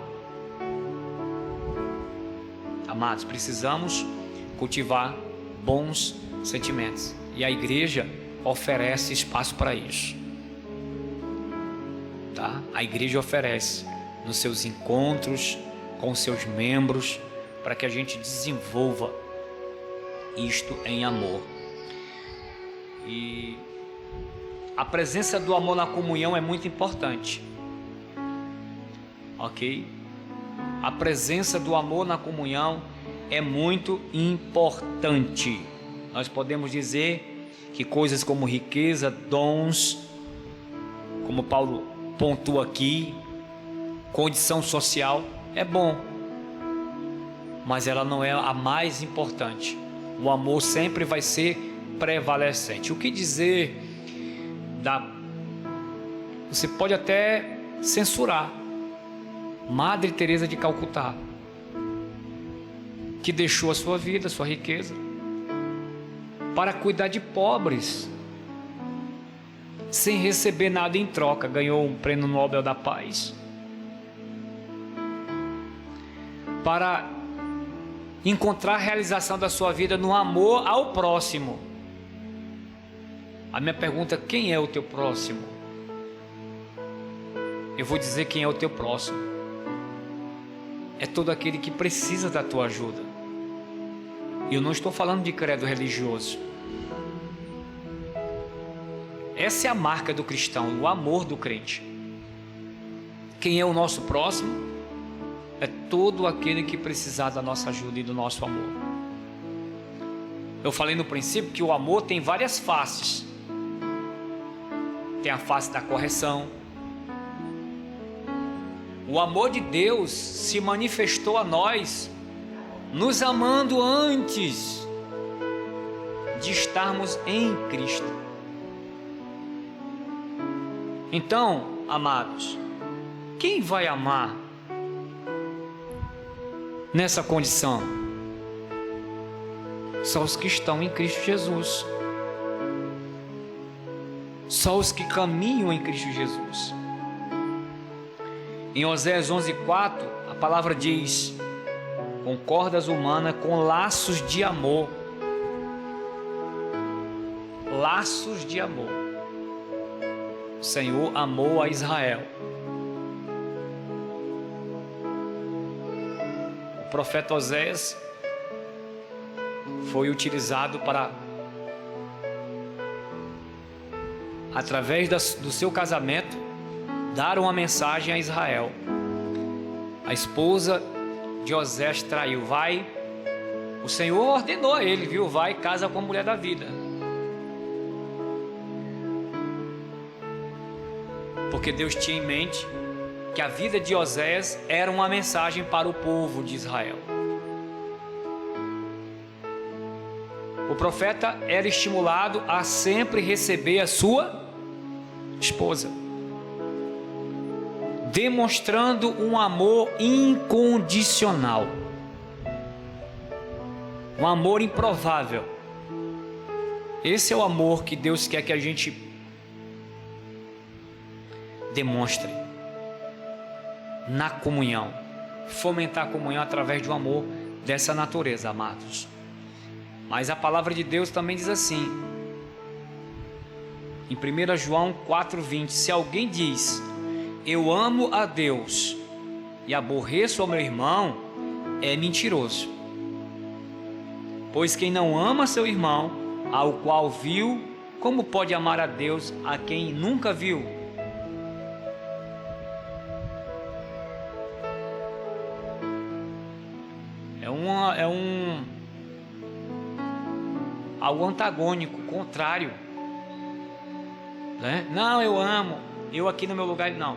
amados, precisamos cultivar bons sentimentos, e a igreja oferece espaço para isso, tá? A igreja oferece nos seus encontros com seus membros, para que a gente desenvolva isto em amor. E a presença do amor na comunhão é muito importante, ok? A presença do amor na comunhão é muito importante. Nós podemos dizer que coisas como riqueza, dons, como Paulo pontua aqui, condição social, é bom, mas ela não é a mais importante. O amor sempre vai ser prevalecente. O que dizer você pode até censurar Madre Teresa de Calcutá, que deixou a sua vida, a sua riqueza, para cuidar de pobres, sem receber nada em troca. Ganhou um prêmio Nobel da Paz, para encontrar a realização da sua vida no amor ao próximo. A minha pergunta: quem é o teu próximo? Eu vou dizer quem é o teu próximo. É todo aquele que precisa da tua ajuda. E eu não estou falando de credo religioso. Essa é a marca do cristão, o amor do crente. Quem é o nosso próximo? É todo aquele que precisar da nossa ajuda e do nosso amor. Eu falei no princípio que o amor tem várias faces. Tem a face da correção. O amor de Deus se manifestou a nós, nos amando antes de estarmos em Cristo. Então, amados, quem vai amar nessa condição? Só os que estão em Cristo Jesus. Só os que caminham em Cristo Jesus. Em Oséias 11:4, a palavra diz: com cordas humanas, com laços de amor. Laços de amor. O Senhor amou a Israel. O profeta Oséias foi utilizado para, através do seu casamento, dar uma mensagem a Israel. A esposa de Oséias traiu, o Senhor ordenou a ele, viu? Vai, casa com a mulher da vida. Porque Deus tinha em mente que a vida de Oséias era uma mensagem para o povo de Israel. O profeta era estimulado a sempre receber a sua esposa, demonstrando um amor incondicional, um amor improvável. Esse é o amor que Deus quer que a gente demonstre na comunhão, fomentar a comunhão através de um amor dessa natureza, amados. Mas a palavra de Deus também diz assim, em 1 João 4,20: se alguém diz, eu amo a Deus e aborreço ao meu irmão, é mentiroso. Pois quem não ama seu irmão, ao qual viu, como pode amar a Deus a quem nunca viu? Algo antagônico, contrário, né? Não, eu amo, eu aqui no meu lugar, não.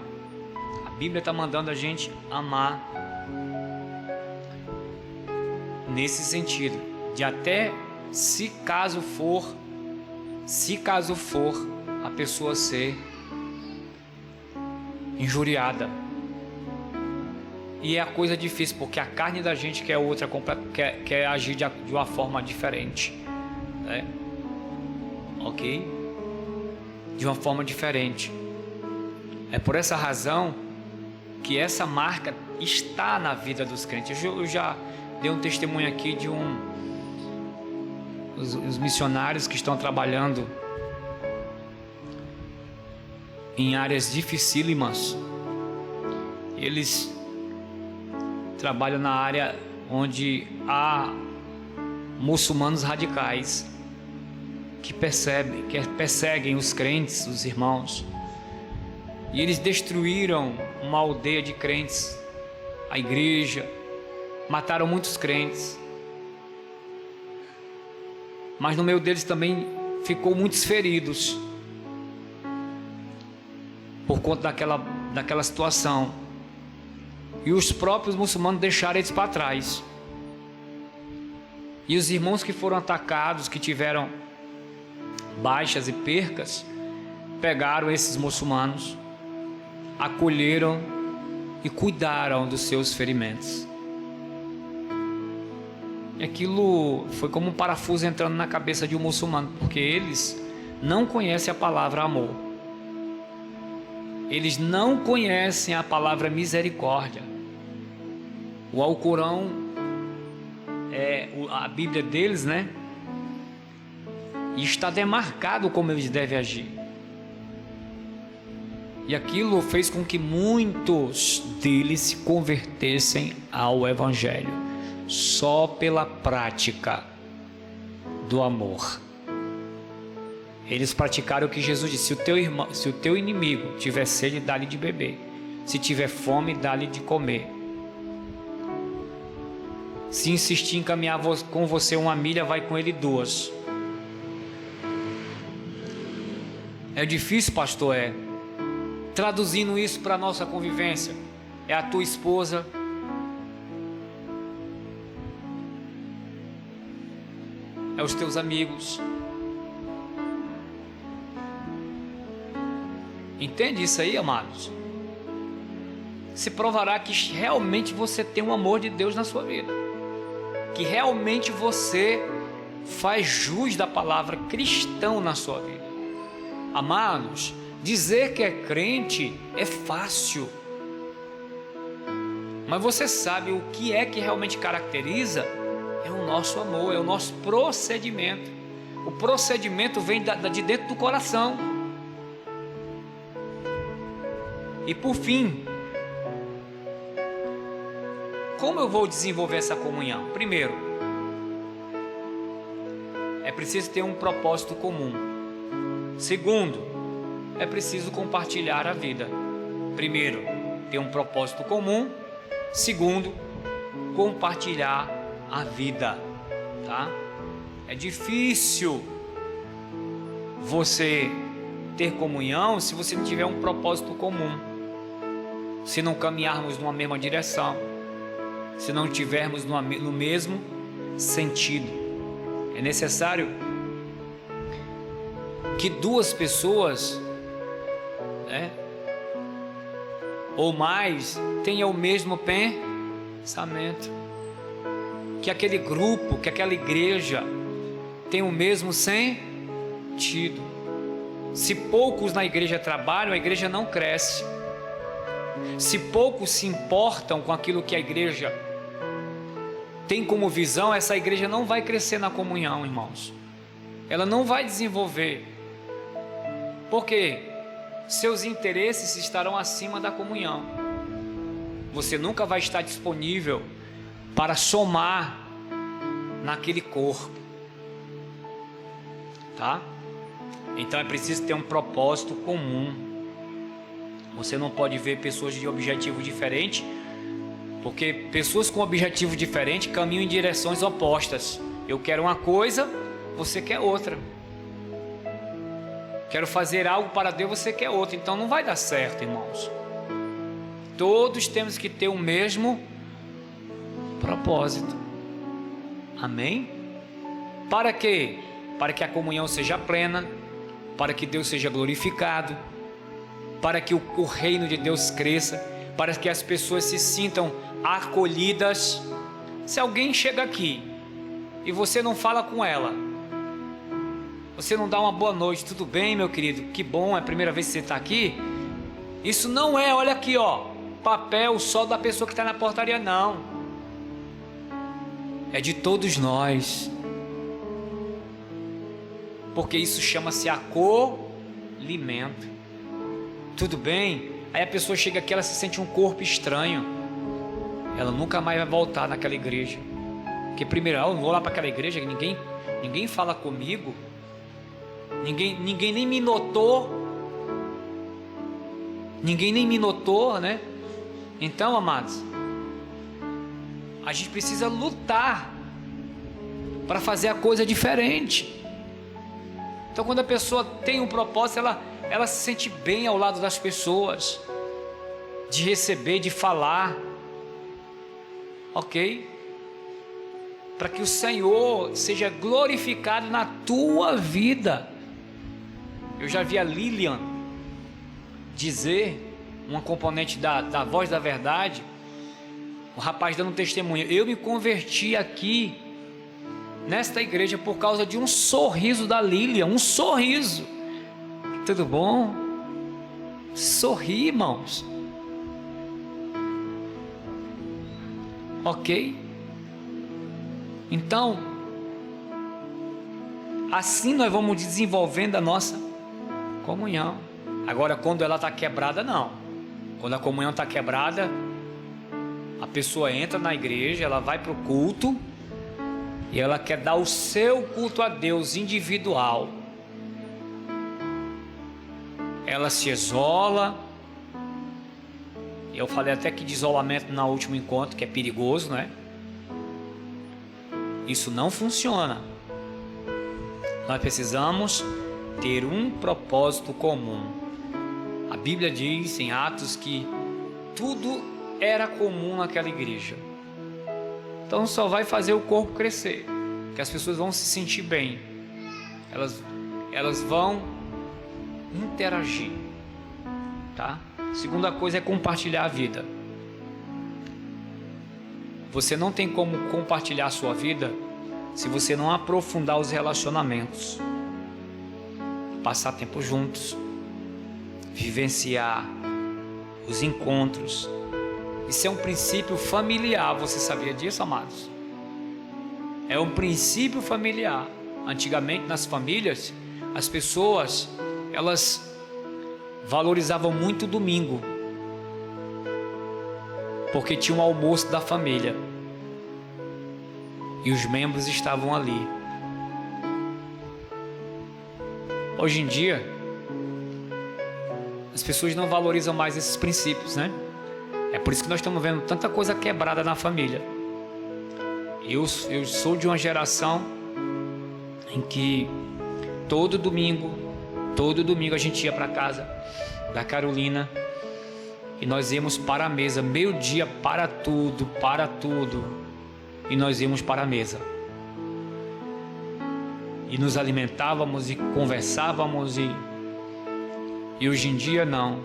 A Bíblia está mandando a gente amar nesse sentido, de até se caso for a pessoa ser injuriada. E é a coisa difícil, porque a carne da gente quer agir de uma forma diferente, né? Ok? De uma forma diferente. É por essa razão que essa marca está na vida dos crentes. Eu já dei um testemunho aqui de os missionários que estão trabalhando em áreas dificílimas. Eles trabalham na área onde há muçulmanos radicais que perseguem os crentes, os irmãos. E eles destruíram uma aldeia de crentes, a igreja, mataram muitos crentes. Mas no meio deles também ficou muitos feridos por conta daquela situação. E os próprios muçulmanos deixaram eles para trás. E os irmãos que foram atacados, que tiveram baixas e percas, pegaram esses muçulmanos, acolheram e cuidaram dos seus ferimentos. E aquilo foi como um parafuso entrando na cabeça de um muçulmano, porque eles não conhecem a palavra amor. Eles não conhecem a palavra misericórdia. O Alcorão, a Bíblia deles, né? E está demarcado como eles devem agir. E aquilo fez com que muitos deles se convertessem ao Evangelho, só pela prática do amor. Eles praticaram o que Jesus disse: se o teu inimigo tiver sede, dá-lhe de beber; se tiver fome, dá-lhe de comer. Se insistir em caminhar com você 1 milha, vai com ele 2. É difícil, pastor, traduzindo isso para a nossa convivência, é a tua esposa, é os teus amigos. Entende isso aí, amados? Se provará que realmente você tem um amor de Deus na sua vida, que realmente você faz jus da palavra cristão na sua vida. Amados, dizer que é crente é fácil, mas você sabe o que é que realmente caracteriza? É o nosso amor, é o nosso procedimento. O procedimento vem de dentro do coração. E por fim, como eu vou desenvolver essa comunhão? Primeiro, é preciso ter um propósito comum. Segundo, é preciso compartilhar a vida. Primeiro, ter um propósito comum. Segundo, compartilhar a vida, tá? É difícil você ter comunhão se você não tiver um propósito comum, se não caminharmos numa mesma direção, se não tivermos no mesmo sentido. É necessário que 2 pessoas, ou mais, tenham o mesmo pensamento, que aquele grupo, que aquela igreja tenha o mesmo sentido. Se poucos na igreja trabalham, a igreja não cresce. Se poucos se importam com aquilo que a igreja tem como visão, essa igreja não vai crescer na comunhão, irmãos. Ela não vai desenvolver. Por quê? Seus interesses estarão acima da comunhão. Você nunca vai estar disponível para somar naquele corpo, tá? Então é preciso ter um propósito comum. Você não pode ver pessoas de objetivo diferente, porque pessoas com objetivo diferente caminham em direções opostas. Eu quero uma coisa, você quer outra. Quero fazer algo para Deus, você quer outra. Então não vai dar certo, irmãos. Todos temos que ter o mesmo propósito. Amém? Para quê? Para que a comunhão seja plena, para que Deus seja glorificado, para que o reino de Deus cresça, para que as pessoas se sintam acolhidas. Se alguém chega aqui e você não fala com ela, você não dá uma boa noite, tudo bem, meu querido? Que bom, é a primeira vez que você está aqui. Isso não é, olha aqui, ó, papel só da pessoa que está na portaria, não. É de todos nós. Porque isso chama-se acolhimento. Tudo bem? Aí a pessoa chega aqui, ela se sente um corpo estranho. Ela nunca mais vai voltar naquela igreja. Porque primeiro, eu não vou lá para aquela igreja, ninguém fala comigo. Ninguém nem me notou. Ninguém nem me notou, né? Então, amados, a gente precisa lutar para fazer a coisa diferente. Então, quando a pessoa tem um propósito, ela se sente bem ao lado das pessoas, de receber, de falar, ok? Para que o Senhor seja glorificado na tua vida. Eu já vi a Lilian dizer, uma componente da Voz da Verdade, o rapaz dando testemunho: eu me converti aqui nesta igreja por causa de um sorriso da Lilian, um sorriso. Tudo bom? Sorri, irmãos. Ok? Então, assim nós vamos desenvolvendo a nossa comunhão. Agora, quando ela está quebrada, não. Quando a comunhão está quebrada, a pessoa entra na igreja, ela vai para o culto e ela quer dar o seu culto a Deus individual. Ela se isola. Eu falei até que de isolamento no último encontro, que é perigoso, né? Isso não funciona. Nós precisamos ter um propósito comum. A Bíblia diz em Atos que tudo era comum naquela igreja. Então só vai fazer o corpo crescer, que as pessoas vão se sentir bem. Elas vão interagir, tá? Segunda coisa é compartilhar a vida. Você não tem como compartilhar a sua vida se você não aprofundar os relacionamentos, passar tempo juntos, vivenciar os encontros. Isso é um princípio familiar. Você sabia disso, amados? É um princípio familiar. Antigamente, nas famílias, as pessoas, elas valorizavam muito o domingo, porque tinha um almoço da família e os membros estavam ali. Hoje em dia, as pessoas não valorizam mais esses princípios, né? É por isso que nós estamos vendo tanta coisa quebrada na família. Eu sou de uma geração em que todo domingo a gente ia para casa da Carolina e nós íamos para a mesa, meio-dia, para tudo, e nós íamos para a mesa e nos alimentávamos e conversávamos, e hoje em dia não.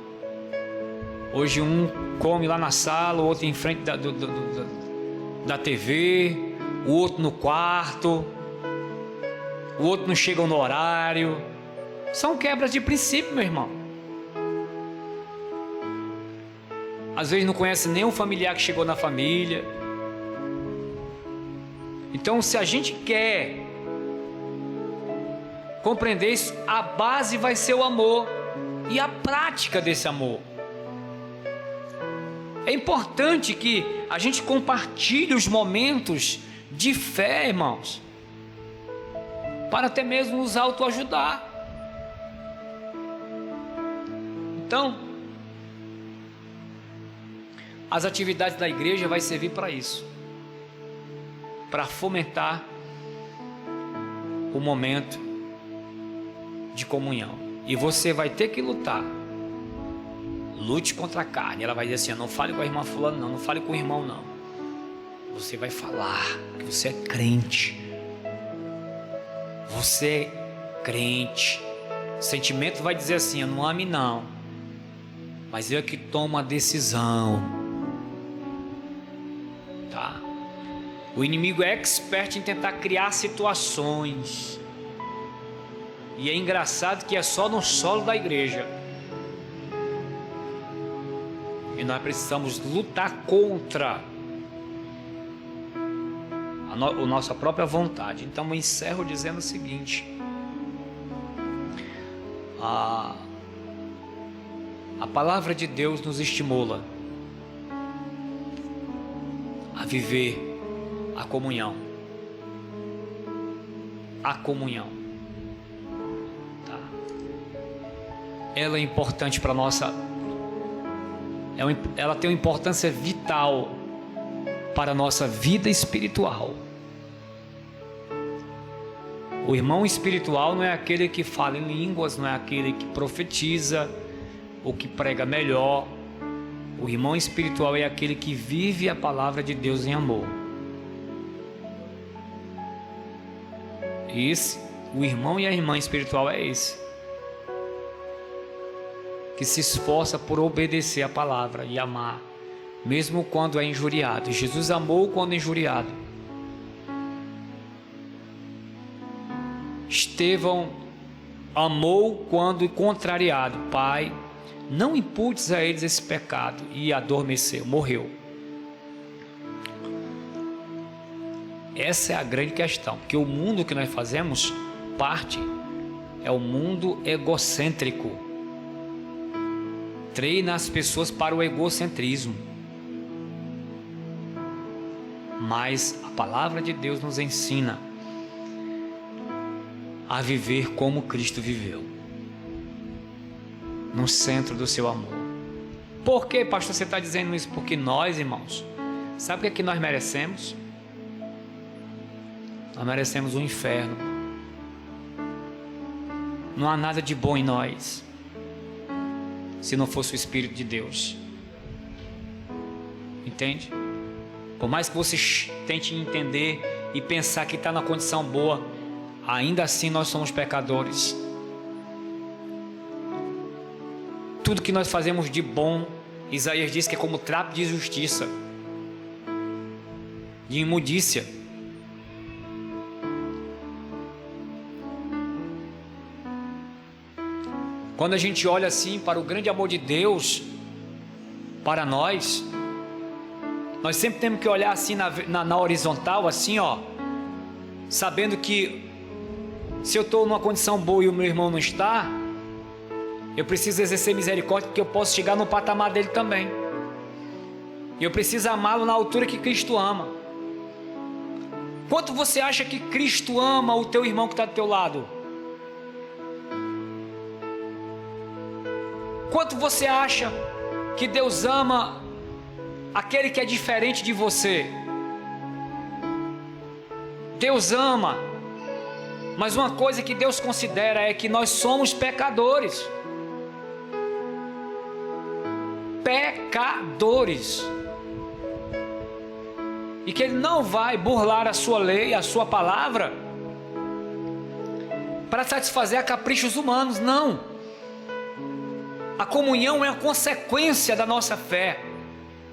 Hoje um come lá na sala, o outro em frente da TV, o outro no quarto, o outro não chega no horário. São quebras de princípio, meu irmão. Às vezes não conhece nem um familiar que chegou na família. Então, se a gente quer compreender isso, a base vai ser o amor e a prática desse amor. É importante que a gente compartilhe os momentos de fé, irmãos, para até mesmo nos autoajudar. Então, as atividades da igreja vai servir para isso, para fomentar o momento de comunhão. E você vai ter que lutar. Lute contra a carne. Ela vai dizer assim: não fale com a irmã fulano, não fale com o irmão, não. Você vai falar que você é crente. Você é crente. O sentimento vai dizer assim: eu não ame não, mas eu é que tomo a decisão. Tá? O inimigo é expert em tentar criar situações. E é engraçado que é só no solo da igreja. E nós precisamos lutar contra a nossa própria vontade. Então eu encerro dizendo o seguinte: a palavra de Deus nos estimula a viver a comunhão. A comunhão. Tá? Ela é importante para a nossa... Ela tem uma importância vital para a nossa vida espiritual. O irmão espiritual não é aquele que fala em línguas, não é aquele que profetiza ou que prega melhor. O irmão espiritual é aquele que vive a palavra de Deus em amor. O irmão e a irmã espiritual é esse, que se esforça por obedecer a palavra e amar, mesmo quando é injuriado. Jesus amou quando injuriado. Estevão amou quando contrariado. Pai, não imputes a eles esse pecado. E adormeceu, morreu. Essa é a grande questão, porque o mundo que nós fazemos parte é o mundo egocêntrico. Treina as pessoas para o egocentrismo. Mas a palavra de Deus nos ensina a viver como Cristo viveu, no centro do seu amor. Por que, pastor, você está dizendo isso? Porque nós, irmãos, sabe o que é que nós merecemos? Nós merecemos o inferno. Não há nada de bom em nós se não fosse o Espírito de Deus. Entende? Por mais que você tente entender e pensar que está na condição boa, ainda assim nós somos pecadores. Tudo que nós fazemos de bom, Isaías diz que é como trapo de justiça, de imundícia. Quando a gente olha assim para o grande amor de Deus para nós sempre temos que olhar assim na horizontal, assim, ó, sabendo que se eu estou numa condição boa e o meu irmão não está, eu preciso exercer misericórdia, porque eu posso chegar no patamar dele também. E eu preciso amá-lo na altura que Cristo ama. Quanto você acha que Cristo ama o teu irmão que está do teu lado? Quanto você acha que Deus ama aquele que é diferente de você? Deus ama, mas uma coisa que Deus considera é que nós somos pecadores. Pecadores. E que Ele não vai burlar a sua lei, a sua palavra, para satisfazer a caprichos humanos, não. A comunhão é a consequência da nossa fé,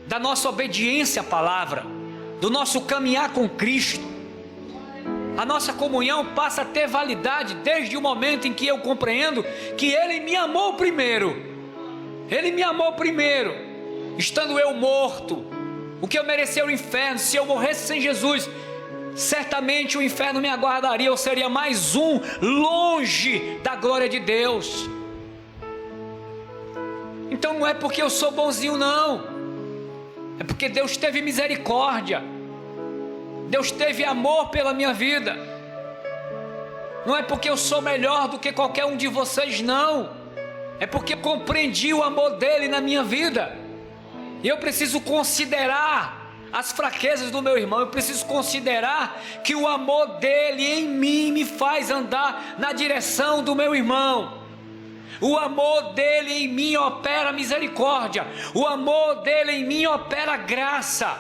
da nossa obediência à palavra, do nosso caminhar com Cristo. A nossa comunhão passa a ter validade desde o momento em que eu compreendo que Ele me amou primeiro. Ele me amou primeiro, estando eu morto, o que eu merecia o inferno. Se eu morresse sem Jesus, certamente o inferno me aguardaria, eu seria mais um longe da glória de Deus. Então não é porque eu sou bonzinho, não, é porque Deus teve misericórdia, Deus teve amor pela minha vida. Não é porque eu sou melhor do que qualquer um de vocês, não, é porque eu compreendi o amor dele na minha vida. E eu preciso considerar as fraquezas do meu irmão, eu preciso considerar que o amor dele em mim me faz andar na direção do meu irmão. O amor dele em mim opera misericórdia, o amor dele em mim opera graça,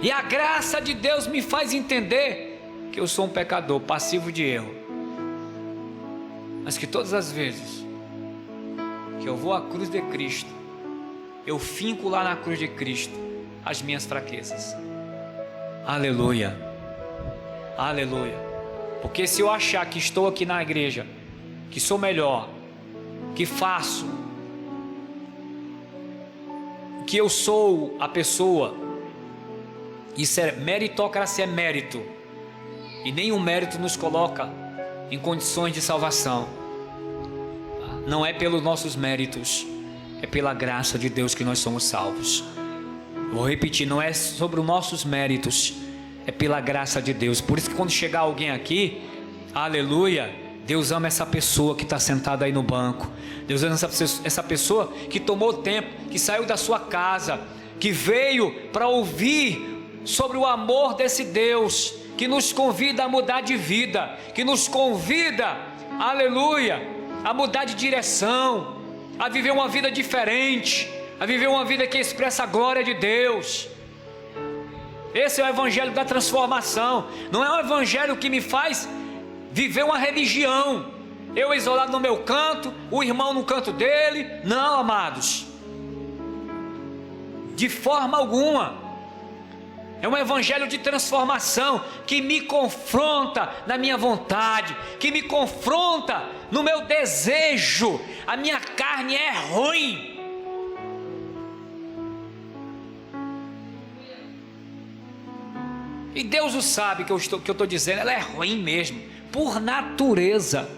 e a graça de Deus me faz entender que eu sou um pecador passivo de erro, mas que todas as vezes que eu vou à cruz de Cristo, eu finco lá na cruz de Cristo as minhas fraquezas. Aleluia, aleluia. Porque se eu achar que estou aqui na igreja, que sou melhor, que faço, que eu sou a pessoa, isso é meritocracia, é mérito, e nenhum mérito nos coloca em condições de salvação. Não é pelos nossos méritos, é pela graça de Deus que nós somos salvos. Vou repetir, não é sobre os nossos méritos, é pela graça de Deus. Por isso que quando chegar alguém aqui, aleluia, Deus ama essa pessoa que está sentada aí no banco. Deus ama essa pessoa que tomou tempo, que saiu da sua casa, que veio para ouvir sobre o amor desse Deus, que nos convida a mudar de vida, que nos convida, aleluia, a mudar de direção, a viver uma vida diferente, a viver uma vida que expressa a glória de Deus. Esse é o evangelho da transformação. Não é um evangelho que me faz viver uma religião, eu isolado no meu canto, o irmão no canto dele. Não, amados, de forma alguma. É um evangelho de transformação que me confronta na minha vontade, que me confronta no meu desejo. A minha carne é ruim, e Deus o sabe que eu estou dizendo, ela é ruim mesmo, por natureza.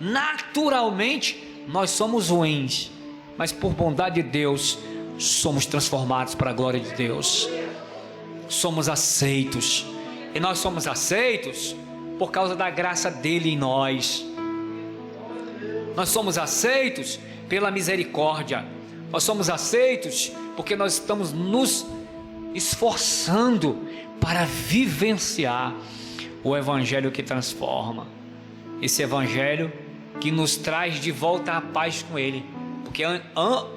Naturalmente nós somos ruins, mas por bondade de Deus somos transformados para a glória de Deus. Somos aceitos, e nós somos aceitos por causa da graça dele em nós. Nós somos aceitos pela misericórdia, nós somos aceitos porque nós estamos nos esforçando para vivenciar o evangelho que transforma, esse evangelho que nos traz de volta a paz com ele. Porque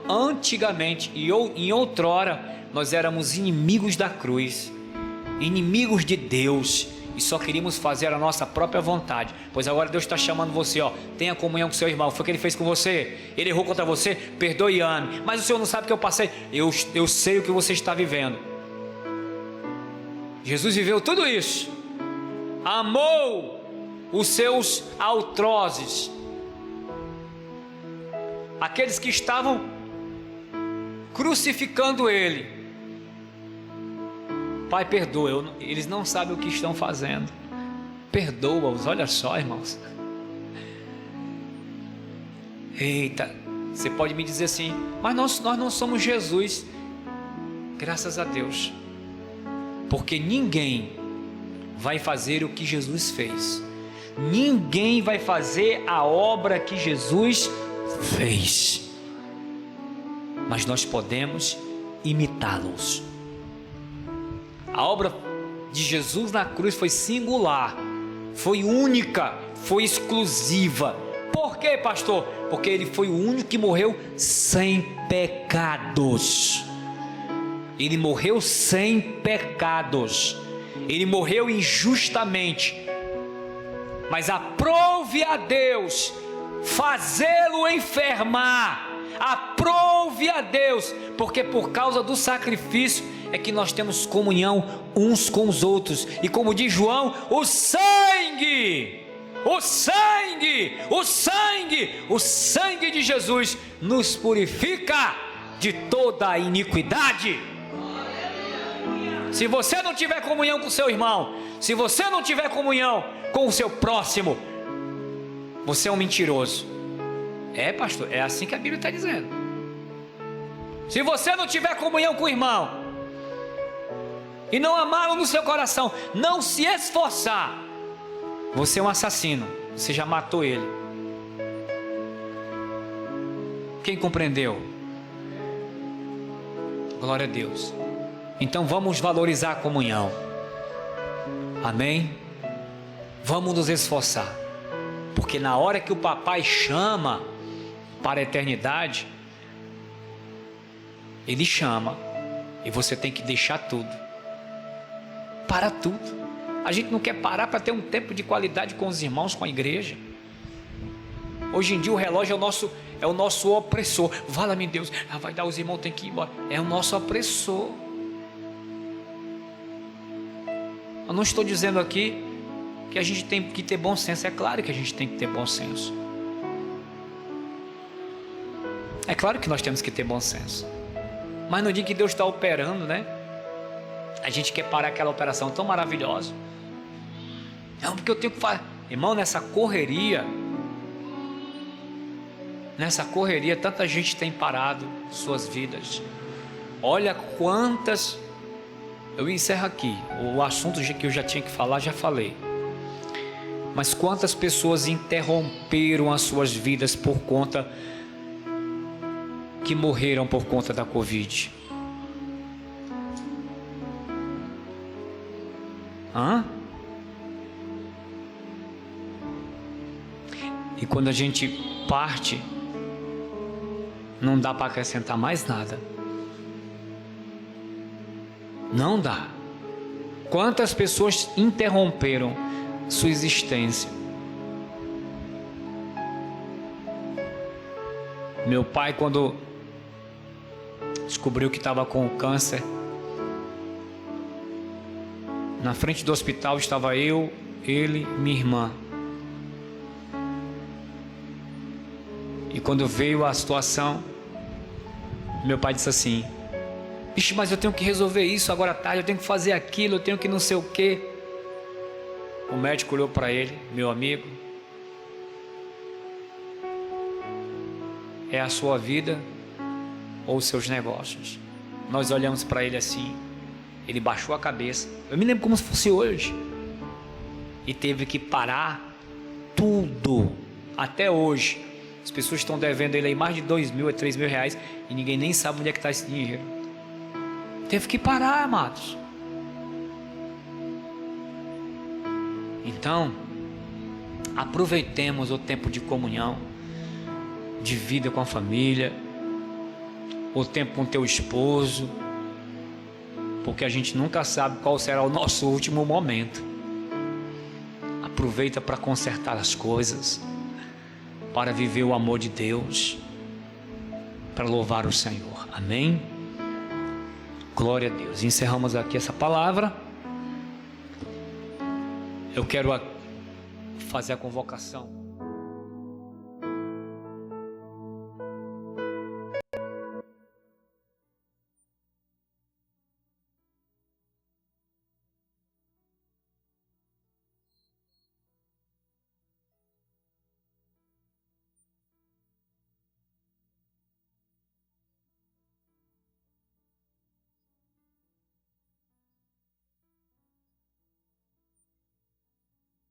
antigamente e em outrora nós éramos inimigos da cruz, inimigos de Deus, e só queríamos fazer a nossa própria vontade. Pois agora Deus está chamando você, tenha comunhão com seu irmão. Foi o que ele fez com você, ele errou contra você, perdoe e ame. Mas o Senhor não sabe o que eu passei. Eu sei o que você está vivendo. Jesus viveu tudo isso, amou os seus altrozes, aqueles que estavam crucificando ele. Pai, perdoa, eles não sabem o que estão fazendo. Perdoa-os. Olha só, irmãos. Eita, você pode me dizer assim, mas nós não somos Jesus. Graças a Deus, porque ninguém vai fazer o que Jesus fez, ninguém vai fazer a obra que Jesus fez, mas nós podemos imitá-los. A obra de Jesus na cruz foi singular, foi única, foi exclusiva. Por quê, pastor? Porque ele foi o único que morreu sem pecados. Ele morreu sem pecados, ele morreu injustamente, mas aprove a Deus fazê-lo enfermar. Aprove a Deus, porque por causa do sacrifício é que nós temos comunhão uns com os outros. E como diz João, o sangue de Jesus nos purifica de toda a iniquidade. Se você não tiver comunhão com o seu irmão, se você não tiver comunhão com o seu próximo, você é um mentiroso. É, pastor, é assim que a Bíblia está dizendo. Se você não tiver comunhão com o irmão e não amá-lo no seu coração, não se esforçar, você é um assassino, você já matou ele. Quem compreendeu? Glória a Deus. Então vamos valorizar a comunhão. Amém? Vamos nos esforçar, porque na hora que o papai chama para a eternidade, ele chama e você tem que deixar tudo. Para tudo. A gente não quer parar para ter um tempo de qualidade com os irmãos, com a igreja. Hoje em dia o relógio é o nosso opressor. Vala-me Deus, vai dar, os irmãos têm que ir embora. É o nosso opressor. Eu não estou dizendo aqui que a gente tem que ter bom senso. É claro que a gente tem que ter bom senso. É claro que nós temos que ter bom senso. Mas no dia que Deus está operando, né? A gente quer parar aquela operação tão maravilhosa. Não, porque eu tenho que fazer. Irmão, nessa correria, tanta gente tem parado suas vidas. Olha quantas. Eu encerro aqui. O assunto que eu já tinha que falar, já falei. Mas quantas pessoas interromperam as suas vidas por conta que morreram por conta da Covid? E quando a gente parte, não dá para acrescentar mais nada. Não dá. Quantas pessoas interromperam sua existência? Meu pai, quando descobriu que estava com câncer, na frente do hospital estava eu, ele, minha irmã. E quando veio a situação, meu pai disse assim: "Ixi, mas eu tenho que resolver isso agora à tarde, eu tenho que fazer aquilo, eu tenho que não sei o quê." O médico olhou para ele: "Meu amigo, é a sua vida ou os seus negócios?" Nós olhamos para ele assim, ele baixou a cabeça. Eu me lembro como se fosse hoje. E teve que parar tudo. Até hoje as pessoas estão devendo ele aí mais de 2.000 a 3.000 reais e ninguém nem sabe onde é que está esse dinheiro. Teve que parar, amados. Então, aproveitemos o tempo de comunhão, de vida com a família, o tempo com teu esposo, porque a gente nunca sabe qual será o nosso último momento. Aproveita para consertar as coisas, para viver o amor de Deus, para louvar o Senhor. Amém? Glória a Deus. Encerramos aqui essa palavra. Eu quero fazer a convocação.